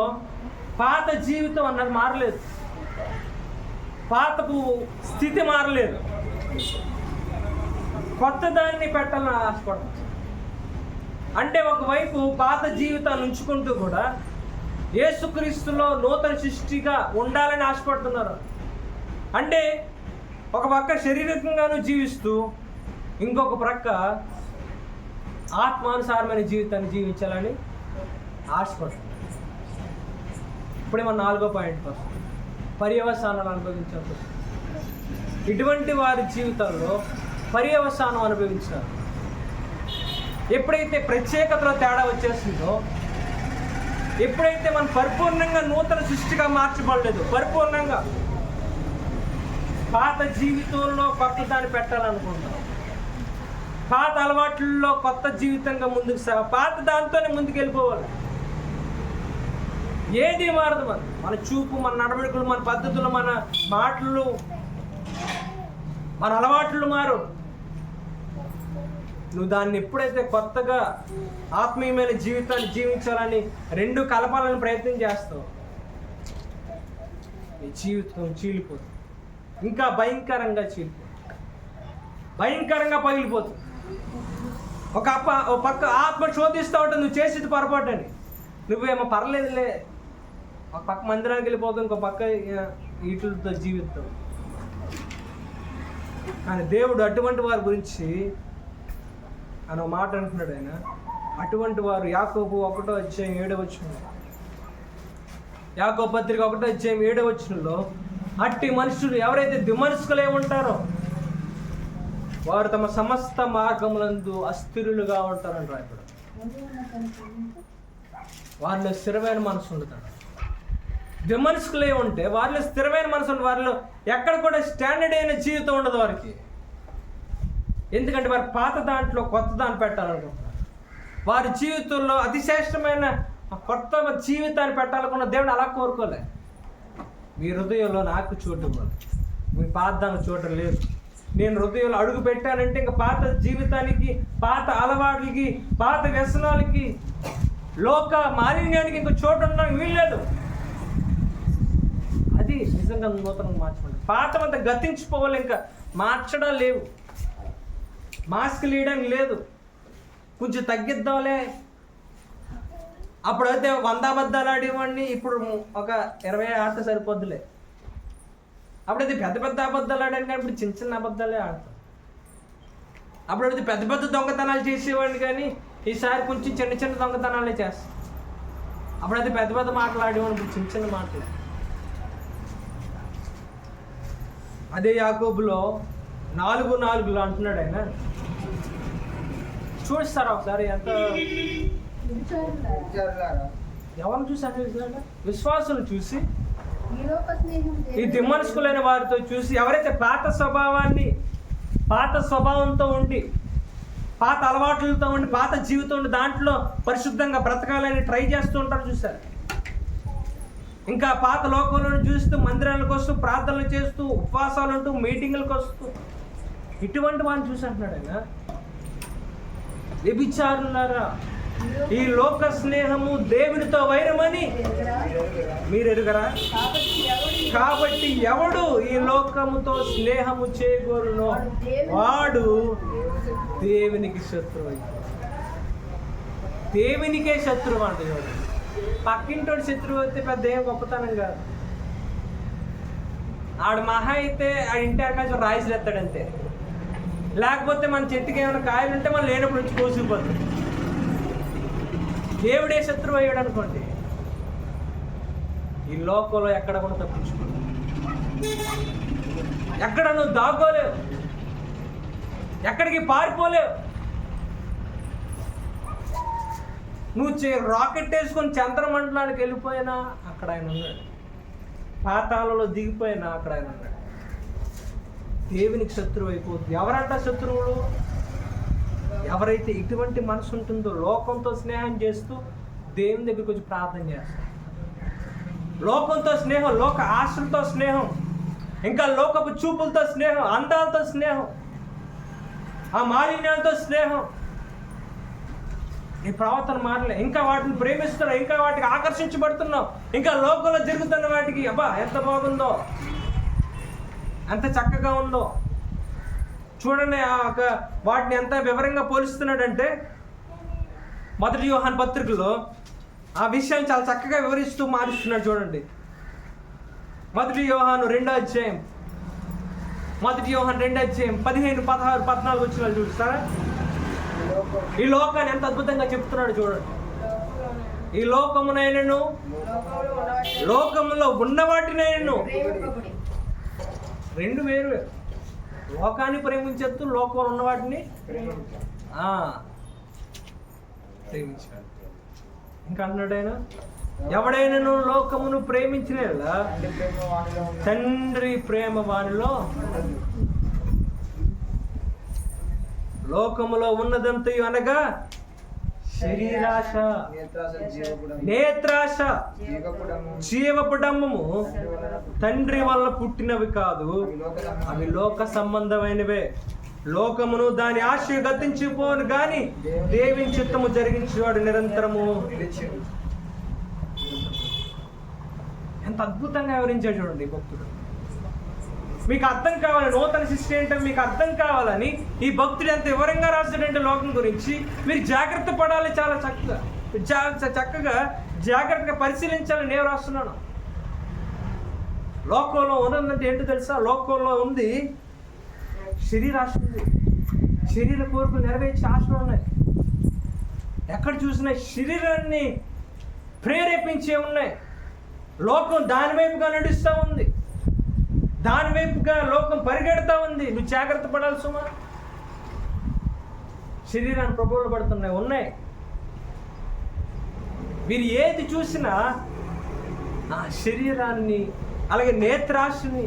[SPEAKER 2] పాత జీవితం అన్నది మారలేదు, పాతపు స్థితి మారలేదు. కొత్త దాన్ని పెట్టాలని ఆశపడుతుంది. అంటే ఒకవైపు పాత జీవితాన్ని ఉంచుకుంటూ కూడా యేసుక్రీస్తులో నూతన సృష్టిగా ఉండాలని ఆశపడుతున్నారు. అంటే ఒక పక్క శారీరకంగానూ జీవిస్తూ ఇంకొక ప్రక్క ఆత్మానుసారమైన జీవితాన్ని జీవించాలని ఆశపడుతున్నారు. ఇప్పుడే మన 4వ పాయింట్ పర్యవసానాలు అనుభవించారు. ఇటువంటి వారి జీవితంలో పర్యవసానం అనుభవించారు. ఎప్పుడైతే ప్రత్యేకతలో తేడా వచ్చేస్తుందో, ఎప్పుడైతే మనం పరిపూర్ణంగా నూతన సృష్టిగా మార్చబడలేదు, పరిపూర్ణంగా పాత జీవితంలో కొత్త దాన్ని పెట్టాలనుకుంటాం, పాత అలవాట్లలో కొత్త జీవితంగా ముందుకు పాత దాంతోనే ముందుకు వెళ్ళిపోవాలి. ఏది మారదు. మన చూపు, మన నడవడికలు, మన పద్ధతులు, మన మాటలు, మన అలవాట్లు మారు. నువ్వు దాన్ని ఎప్పుడైతే కొత్తగా ఆత్మీయమైన జీవితాన్ని జీవించాలని రెండు కలపాలని ప్రయత్నం చేస్తావు, నీ జీవితం చీలిపోతుంది. ఇంకా భయంకరంగా చీలిపోతుంది, భయంకరంగా పగిలిపోతుంది. ఒక పక్క ఆత్మ శోధిస్తూ ఉంటుంది, నువ్వు చేసేది పొరపాటు అని. నువ్వేమో పర్లేదులే, ఒక పక్క మందిరానికి వెళ్ళిపోతావు, ఇంకో పక్క వీటితో జీవితం. కానీ దేవుడు అటువంటి వారి గురించి అని ఒక మాట అంటున్నాడు. ఆయన అటువంటి వారు యాకోబు 1:7 యాకోబు పత్రిక 1:7 అట్టి మనుషులు ఎవరైతే దుర్మనస్కులై ఉంటారో వారు తమ సమస్త మార్గములందు అస్థిరులుగా ఉంటారని రాయబడు. వారిలో స్థిరమైన మనసు ఉండదు. దుర్మనస్కులై ఉంటే వారిలో స్థిరమైన మనసు ఉండదు. వారిలో ఎక్కడ కూడా స్టాండర్డ్ అయిన జీవితం ఉండదు వారికి. ఎందుకంటే వారి పాత దాంట్లో కొత్త దాన్ని పెట్టాలనుకుంటున్నారు. వారి జీవితంలో అతిశ్రేష్టమైన కొత్త జీవితాన్ని పెట్టాలనుకున్న దేవుడు అలా కోరుకోలే. మీ హృదయంలో నాకు చోటు ఇవ్వాలి, మీ పాత దానికి చోటు లేదు. నేను హృదయంలో అడుగు పెట్టానంటే ఇంకా పాత జీవితానికి, పాత అలవాట్లకి, పాత వ్యసనాలకి, లోక మాలిన్యానికి ఇంకా చోటు ఉండడానికి వీల్లేదు. అది నిజంగా నూతనంగా మార్చుకోండి. పాతమంతా గతించిపోవాలి, ఇంకా మార్చడం లేవు. మాస్క్ వేయడానికి లేదు, కొంచెం తగ్గిద్దాంలే. అప్పుడైతే 100 అబద్ధాలు ఆడేవాడిని, ఇప్పుడు ఒక 20 ఆడితే సరిపోద్దులే. అప్పుడైతే పెద్ద పెద్ద అబద్ధాలు ఆడాను, కానీ ఇప్పుడు చిన్న చిన్న అబద్ధాలే ఆడతాం. అప్పుడైతే పెద్ద పెద్ద దొంగతనాలు చేసేవాడిని, కానీ ఈసారి కొంచెం చిన్న చిన్న దొంగతనాలే చేస్తాం. అప్పుడైతే పెద్ద పెద్ద మాటలు ఆడేవాడిని, ఇప్పుడు చిన్న చిన్న మాటలు. అదే యాకోబులో 4:4 అంటున్నాడు ఆయన. చూస్తారా ఒకసారి ఎంత ఎవరిని చూసి అంటే విశ్వాసులు చూసి, ఈ దిమ్మనస్కులైన వారితో చూసి, ఎవరైతే పాత స్వభావంతో ఉండి, పాత అలవాట్లతో ఉండి, పాత జీవితం ఉండి, దాంట్లో పరిశుద్ధంగా బ్రతకాలని ట్రై చేస్తూ ఉంటారు చూసారు. ఇంకా పాత లోకంలో చూస్తూ మందిరాలకు వస్తూ, ప్రార్థనలు చేస్తూ, ఉపవాసాలు అంటూ, మీటింగులకు వస్తూ, ఇటువంటి వాడిని చూసి అంటున్నాడు ఆయన, వ్యభిచారులారా, ఈ లోక స్నేహము దేవునితో వైరమని మీరు ఎరుగరా? కాబట్టి ఎవడు ఈ లోకముతో స్నేహము చేయగోరునో వాడు దేవునికి శత్రువు. దేవునికే శత్రువు అంటే పక్కింటోడు శత్రువు అయితే పెద్ద ఏం గొప్పతనం కాదు. ఆడు మహా అయితే ఆ ఇంటి ఆకాశం రాయిసులు ఎత్తాడంతే. లేకపోతే మన చెట్టుకి ఏమైనా కాయలు ఉంటే మనం లేనప్పుడు వచ్చి కోసిపోతుంది. దేవుడే శత్రువు అయ్యాడు అనుకోండి, ఈ లోకంలో ఎక్కడ కూడా తప్పించుకోలేవు, ఎక్కడ నువ్వు దాక్కోలేవు, ఎక్కడికి పారిపోలేవు. నువ్వు రాకెట్ వేసుకొని చంద్రమండలానికి వెళ్ళిపోయినా అక్కడ ఆయన ఉన్నాడు, పాతాళంలో దిగిపోయినా అక్కడ ఆయన ఉన్నాడు. దేవునికి శత్రువు అయిపోతుంది. ఎవరంట శత్రువులు? ఎవరైతే ఇటువంటి మనసు ఉంటుందో, లోకంతో స్నేహం చేస్తూ దేవుని దగ్గరికి వచ్చి ప్రార్థన చేస్తారు. లోకంతో స్నేహం, లోక ఆశలతో స్నేహం, ఇంకా లోకపు చూపులతో స్నేహం, అందాలతో స్నేహం, ఆ మాలిన్యాలతో స్నేహం, ఈ ప్రవర్తన మారలే. ఇంకా వాటిని ప్రేమిస్తున్నావు, ఇంకా వాటికి ఆకర్షించబడుతున్నావు, ఇంకా లోకంలో జరుగుతున్న వాటికి అబ్బా ఎంత బాగుందో, ఎంత చక్కగా ఉందో చూడండి. వాటిని ఎంత వివరంగా పోలిస్తున్నాడంటే 1 యోహాను పత్రికలో ఆ విషయాన్ని చాలా చక్కగా వివరిస్తూ మారుస్తున్నాడు. చూడండి 1 యోహాను 2:1 1 యోహాను 2:15, 16, 16, 14 వచ్చిన చూస్తారా? ఈ లోకాన్ని ఎంత అద్భుతంగా చెప్తున్నాడు చూడండి. ఈ లోకమునైనను లోకములో ఉన్న వాటినైనను రెండు వేరు. లోకాన్ని ప్రేమించద్దు, లోకంలో ఉన్న వాటిని ప్రేమించాడు. ఇంకా అంటున్నాడు ఆయన, ఎవడైనాను లోకమును ప్రేమించిన తండ్రి ప్రేమ వానిలో. లోకములో ఉన్నదంతయు అనగా శరీరాశ, నేత్రాశ, జీవపు డమ్మము తండ్రి వల్ల పుట్టినవి కాదు, అవి లోక సంబంధమైనవే. లోకమును దాని ఆశ గతించిపోను గాని దేవుని చిత్తము జరిగించేవాడు నిరంతరము. ఎంత అద్భుతంగా వివరించాడు చూడండి భక్తుడు. మీకు అర్థం కావాలి, నూతన సృష్టి ఏంటో మీకు అర్థం కావాలని ఈ భక్తుడు ఎంత వివరంగా రాశాడంటే లోకం గురించి మీరు జాగ్రత్త పడాలి. చాలా చక్కగా జాగ్రత్తగా పరిశీలించాలని నేను రాస్తున్నాను. లోకంలో ఉన్నదంటే ఏంటో తెలుసా? లోకంలో ఉంది శరీరాశ ఉంది, శరీర కోరికలు నెరవేర్చే ఆశలు ఉన్నాయి. ఎక్కడ చూసినా శరీరాన్ని ప్రేరేపించే ఉన్నాయి. లోకం దాని వైపుగా నడుస్తూ ఉంది, దాని వైపుగా లోకం పరిగెడతా ఉంది. నువ్వు జాగ్రత్త పడాలి సుమా. శరీరాన్ని ప్రభువులు పడుతున్నాయి, ఉన్నాయి. మీరు ఏది చూసినా ఆ శరీరాన్ని, అలాగే నేత్రాశని.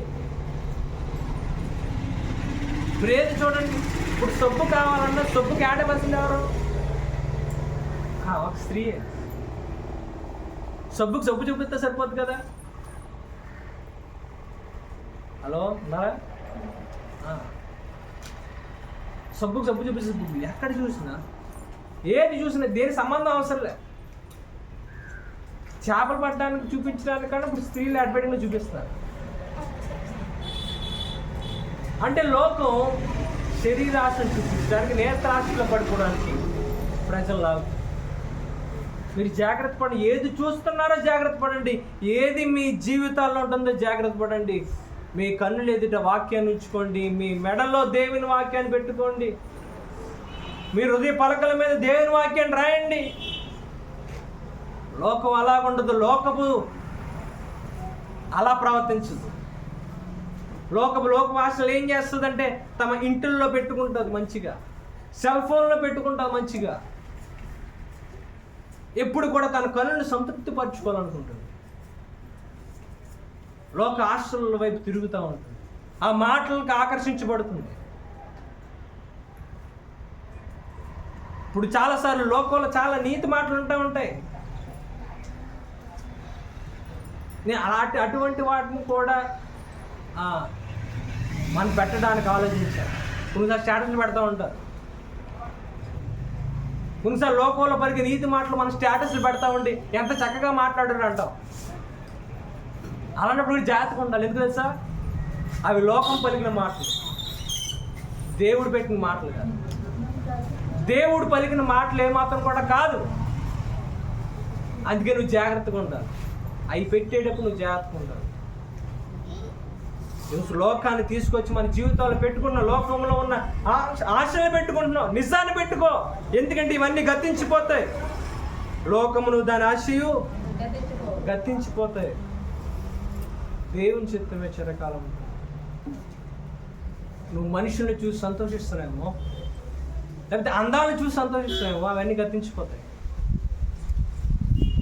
[SPEAKER 2] ఇప్పుడు ఏది చూడండి, ఇప్పుడు సబ్బు కావాలన్నా సబ్బుకి ఆడవలసింది ఎవరు? ఒక స్త్రీ. సబ్బుకి సబ్బు చూపిస్తే సరిపోద్ది కదా. హలో ఉన్నారా? సబ్బుకి సబ్బు చూపిస్తుంది. ఎక్కడ చూసినా ఏది చూసినా దేని సంబంధం అవసరం లే. చేపలు పట్టడానికి చూపించడానికన్నా ఇప్పుడు స్త్రీలు అడ్వర్టైజ్మెంట్ చూపిస్తారు. అంటే లోకం శరీరాశను చూపించడానికి, నేత్రాశలో పడుకోవడానికి ప్రజలు లాగు. మీరు జాగ్రత్త పడండి. ఏది చూస్తున్నారో జాగ్రత్త పడండి. ఏది మీ జీవితాల్లో ఉంటుందో జాగ్రత్త పడండి. మీ కన్నులు ఎదుట వాక్యాన్ని ఉంచుకోండి. మీ మెడలో దేవుని వాక్యాన్ని పెట్టుకోండి. మీ హృదయ పలకల మీద దేవుని వాక్యాన్ని రాయండి. లోకం అలాగుండదు. లోకపు అలా ప్రవర్తించదు. లోక భాషలు ఏం చేస్తుందంటే తమ ఇంటిల్లో పెట్టుకుంటుంది మంచిగా, సెల్ ఫోన్లో పెట్టుకుంటుంది మంచిగా. ఎప్పుడు కూడా తన కన్నులను సంతృప్తి పరచుకోవాలనుకుంటుంది. లోక ఆశల వైపు తిరుగుతూ ఉంటుంది. ఆ మాటలకు ఆకర్షించబడుతుంది. ఇప్పుడు చాలాసార్లు లోకంలో చాలా నీతి మాటలు ఉంటూ ఉంటాయి. నేను అటువంటి వాటిని కూడా మనం పెట్టడానికి ఆలోచించారు. కొన్నిసార్లు స్టేటస్లు పెడతా ఉంటారు. కొన్నిసార్లు లోకంలో పరిగే నీతి మాటలు మన స్టేటస్లు పెడతా ఉండి ఎంత చక్కగా మాట్లాడారు అంటాం. అలాంటప్పుడు జాగ్రత్తగా ఉండాలి. ఎందుకు తెలుసా? అవి లోకం పలికిన మాటలు, దేవుడు పెట్టిన మాటలు కాదు. దేవుడు పలికిన మాటలు ఏమాత్రం కూడా కాదు. అందుకే నువ్వు జాగ్రత్తగా ఉండాలి. అవి పెట్టేటప్పుడు నువ్వు జాగ్రత్తగా ఉండాలి. నువ్వు లోకాన్ని తీసుకొచ్చి మన జీవితాలు పెట్టుకున్న, లోకంలో ఉన్న ఆశలు పెట్టుకుంటున్నావు. నిజాన్ని పెట్టుకో. ఎందుకంటే ఇవన్నీ గతించిపోతాయి. లోకమును దాని ఆశయు గతించిపోతాయి. దేవుని చిత్తమే చిరకాలం. నువ్వు మనుషుల్ని చూసి సంతోషిస్తున్నావేమో, లేకపోతే అందాలను చూసి సంతోషిస్తున్నావేమో, అవన్నీ గతించిపోతాయి.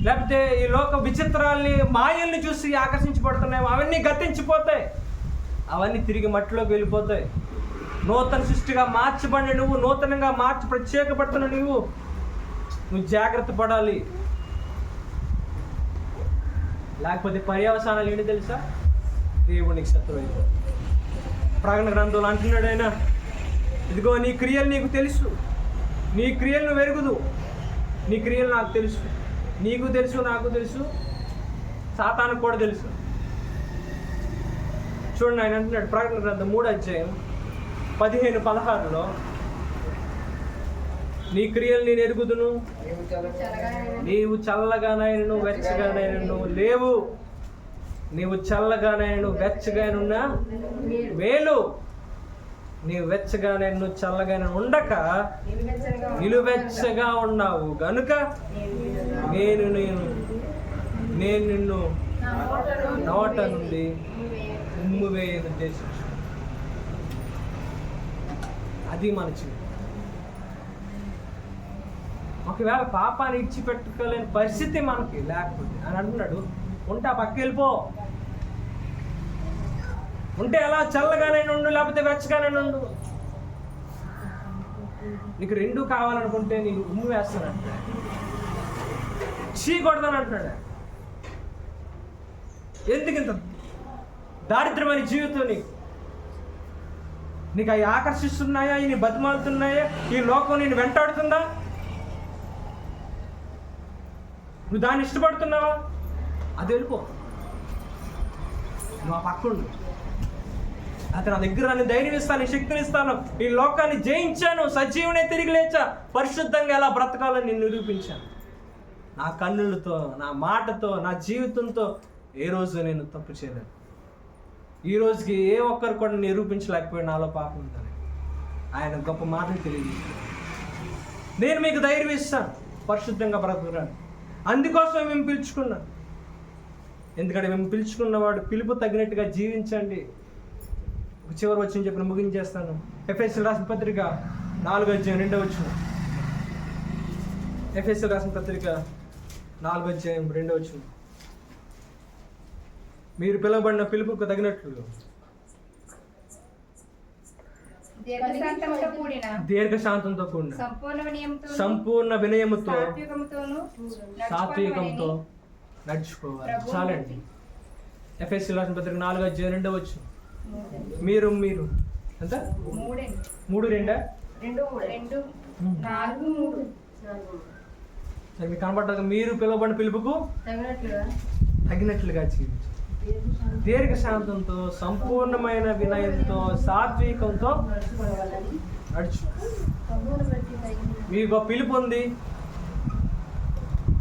[SPEAKER 2] లేకపోతే ఈ లోక విచిత్రాల్ని, మాయల్ని చూసి ఆకర్షించబడుతున్నాయేమో, అవన్నీ గతించిపోతాయి. అవన్నీ తిరిగి మట్టిలోకి వెళ్ళిపోతాయి. నూతన సృష్టిగా మార్చబడిన నువ్వు, నూతనంగా ప్రత్యేకపడుతున్న నువ్వు జాగ్రత్త పడాలి. లేకపోతే పర్యవసానాలు ఏంటి తెలుసా? దేవునికి శత్రువు అయిపోతుంది. ప్రకటన గ్రంథంలో అంటున్నాడు ఆయన, ఇదిగో నీ క్రియలు నీకు తెలుసు, నీ క్రియలు నువ్వు ఎరుగుదు, నీ క్రియలు నాకు తెలుసు. నీకు తెలుసు, నాకు తెలుసు, సాతానుకు కూడా తెలుసు. చూడండి ఆయన అంటున్నాడు ప్రకటన గ్రంథం 3వ అధ్యాయం 15-16లో, నీ క్రియలు నేను ఎరుగుదును, నీవు చల్లగానైనను వెచ్చగానైనను లేవు, నీవు చల్లగానైనను వెచ్చగానున్నా మేలు, నీవు వెచ్చగానైనను చల్లగానే ఉండక నిలువెచ్చగా ఉన్నావు గనుక నేను నిన్ను నోట నుండి ఉమ్ము వేయను ఉద్దేశించు. అది మన జీవితం. ఒకవేళ పాపాన్ని ఇచ్చిపెట్టుకోలేని పరిస్థితి మనకి లేకపోతే అని అంటున్నాడు, ఉంటే ఆ పక్కకి వెళ్ళిపో. ఉంటే అలా చల్లగానే ఉండు, లేకపోతే వెచ్చగానే ఉండు. నీకు రెండు కావాలనుకుంటే నీకు ఉమ్ము వేస్తానంటాడు, చీ కొడతాను అంటున్నాడు. ఎందుకు ఇంత దారిద్రమైన జీవితం నీకు అవి ఆకర్షిస్తున్నాయా, ఇవి బతిమాలుతున్నాయా, ఈ లోకం నేను వెంటాడుతుందా, నువ్వు దాన్ని ఇష్టపడుతున్నావా? అది వెళ్ళిపో, నువ్వు ఆ పక్కండు. అతను నా దగ్గర నన్ను ధైర్యం ఇస్తాను, శక్తిని ఇస్తాను, ఈ లోకాన్ని జయించాను, సజీవునే తిరిగి లేచా, పరిశుద్ధంగా ఎలా బ్రతకాలని నేను నిరూపించాను. నా కన్నులతో, నా మాటతో, నా జీవితంతో ఏ రోజు నేను తప్పు చేయలేదు. ఈ రోజుకి ఏ ఒక్కరు కూడా నిరూపించలేకపోయినా నాలో పాపం ఉందని ఆయన గొప్ప మాటలు తెలియదు. నేను మీకు ధైర్యం ఇస్తాను, పరిశుద్ధంగా బ్రతకరాను. అందుకోసం మేము పిలుచుకున్నాం. ఎందుకంటే మేము పిలుచుకున్నవాడు పిలుపు తగినట్టుగా జీవించండి. చివరి వచ్చిన చెప్పిన ముగించేస్తాను. ఎఫెసీయులకు రాసిన పత్రిక 4:2. ఎఫెసీయులకు రాసిన పత్రిక 4:2. మీరు పిలువబడిన పిలుపుకు తగినట్లు దీర్ఘశాంతంతో కూడిన సంపూర్ణ వినయముతో సాత్వికంతో నడుచుకోవాలి. చాలండి. ఎఫెసీయులకు రాసిన పత్రిక 4:2. మీరు ఎంత 3:2 సరే, మీకు కనబడ్డాక మీరు పిలువబడిన పిలుపుకు తగినట్లుగా జీవించు, దీర్ఘశాంతంతో సంపూర్ణమైన వినయంతో సాత్వికంతో నడుచు. మీకు పిలుపు ఉంది,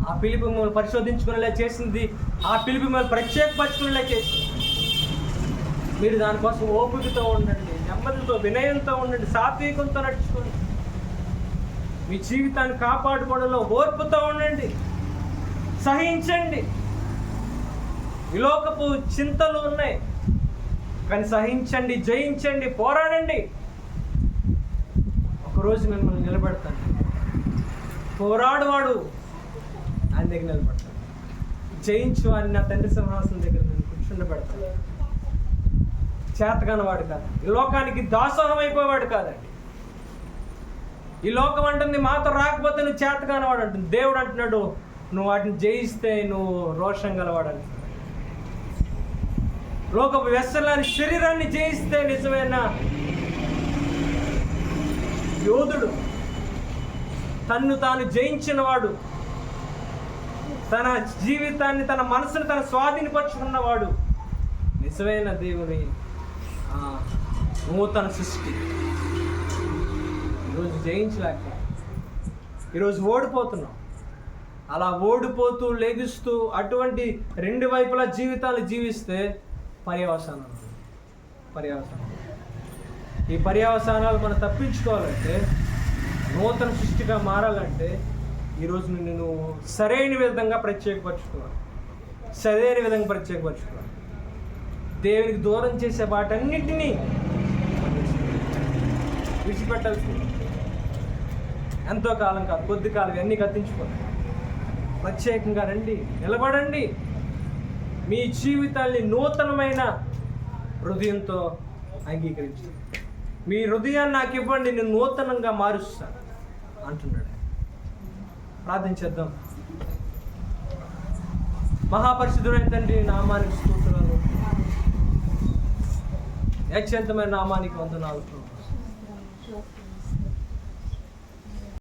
[SPEAKER 2] ఆ పిలుపు మిమ్మల్ని పరిశోధించుకునేలా చేసింది, ఆ పిలుపు మిమ్మల్ని ప్రత్యేకపరచుకునేలా చేసింది. మీరు దానికోసం ఓపికతో ఉండండి, నెమ్మదితో వినయంతో ఉండండి, సాత్వికంతో నడుచుకోండి. మీ జీవితాన్ని కాపాడుకోవడంలో ఓర్పుతో ఉండండి, సహించండి. ఈ లోకపు చింతలు ఉన్నాయి, కానీ సహించండి, జయించండి, పోరాడండి. ఒకరోజు మిమ్మల్ని నిలబెడతాను. పోరాడువాడు ఆయన దగ్గర నిలబడతాడు, జయించు అని నా తండ్రి సింహాసనం దగ్గర నేను కూర్చుండబెడతాను. చేతగాని వాడు కాదు, ఈ లోకానికి దాసోహం అయిపోయేవాడు కాదండి. ఈ లోకం అంటుంది మాతో రాకపోతే నువ్వు చేతగాని వాడు అంటుంది. దేవుడు అంటున్నాడు నువ్వు వాటిని జయిస్తే నువ్వు రోషం గలవాడు అంటున్నాడు. లోకపు వ్యసనాన్ని, శరీరాన్ని జయిస్తే నిజమైన యోధుడు. తన్ను తాను జయించిన వాడు, తన జీవితాన్ని, తన మనసును తన స్వాధీనపరుచుకున్నవాడు నిజమైన దేవుని నూతన సృష్టి. ఈరోజు జయించలేక ఈరోజు ఓడిపోతున్నాం. అలా ఓడిపోతూ లెగుస్తూ అటువంటి రెండు వైపులా జీవితాలు జీవిస్తే పర్యవసానం. ఈ పర్యవసానాలు మనం తప్పించుకోవాలంటే, నూతన సృష్టిగా మారాలంటే ఈరోజు నేను సరైన విధంగా ప్రత్యేకపరచుకోవాలి. దేవునికి దూరం చేసే వాటన్నిటినీ విడిచిపెట్టాల్సింది. ఎంతో కాలం కాదు, కొద్ది కాలం అన్నీ కత్తించుకోండి. ప్రత్యేకంగా రండి, నిలబడండి. మీ జీవితాన్ని నూతనమైన హృదయంతో అంగీకరించండి. మీ హృదయాన్ని నాకు ఇవ్వండి, నేను నూతనంగా మారుస్తాను అంటున్నాడు. ప్రార్థించేద్దాం. మహాపరిశుద్ధుడైన తండ్రి, నామానికి స్తోత్రాలు, అత్యంతమైన నామానికి వందనాలు.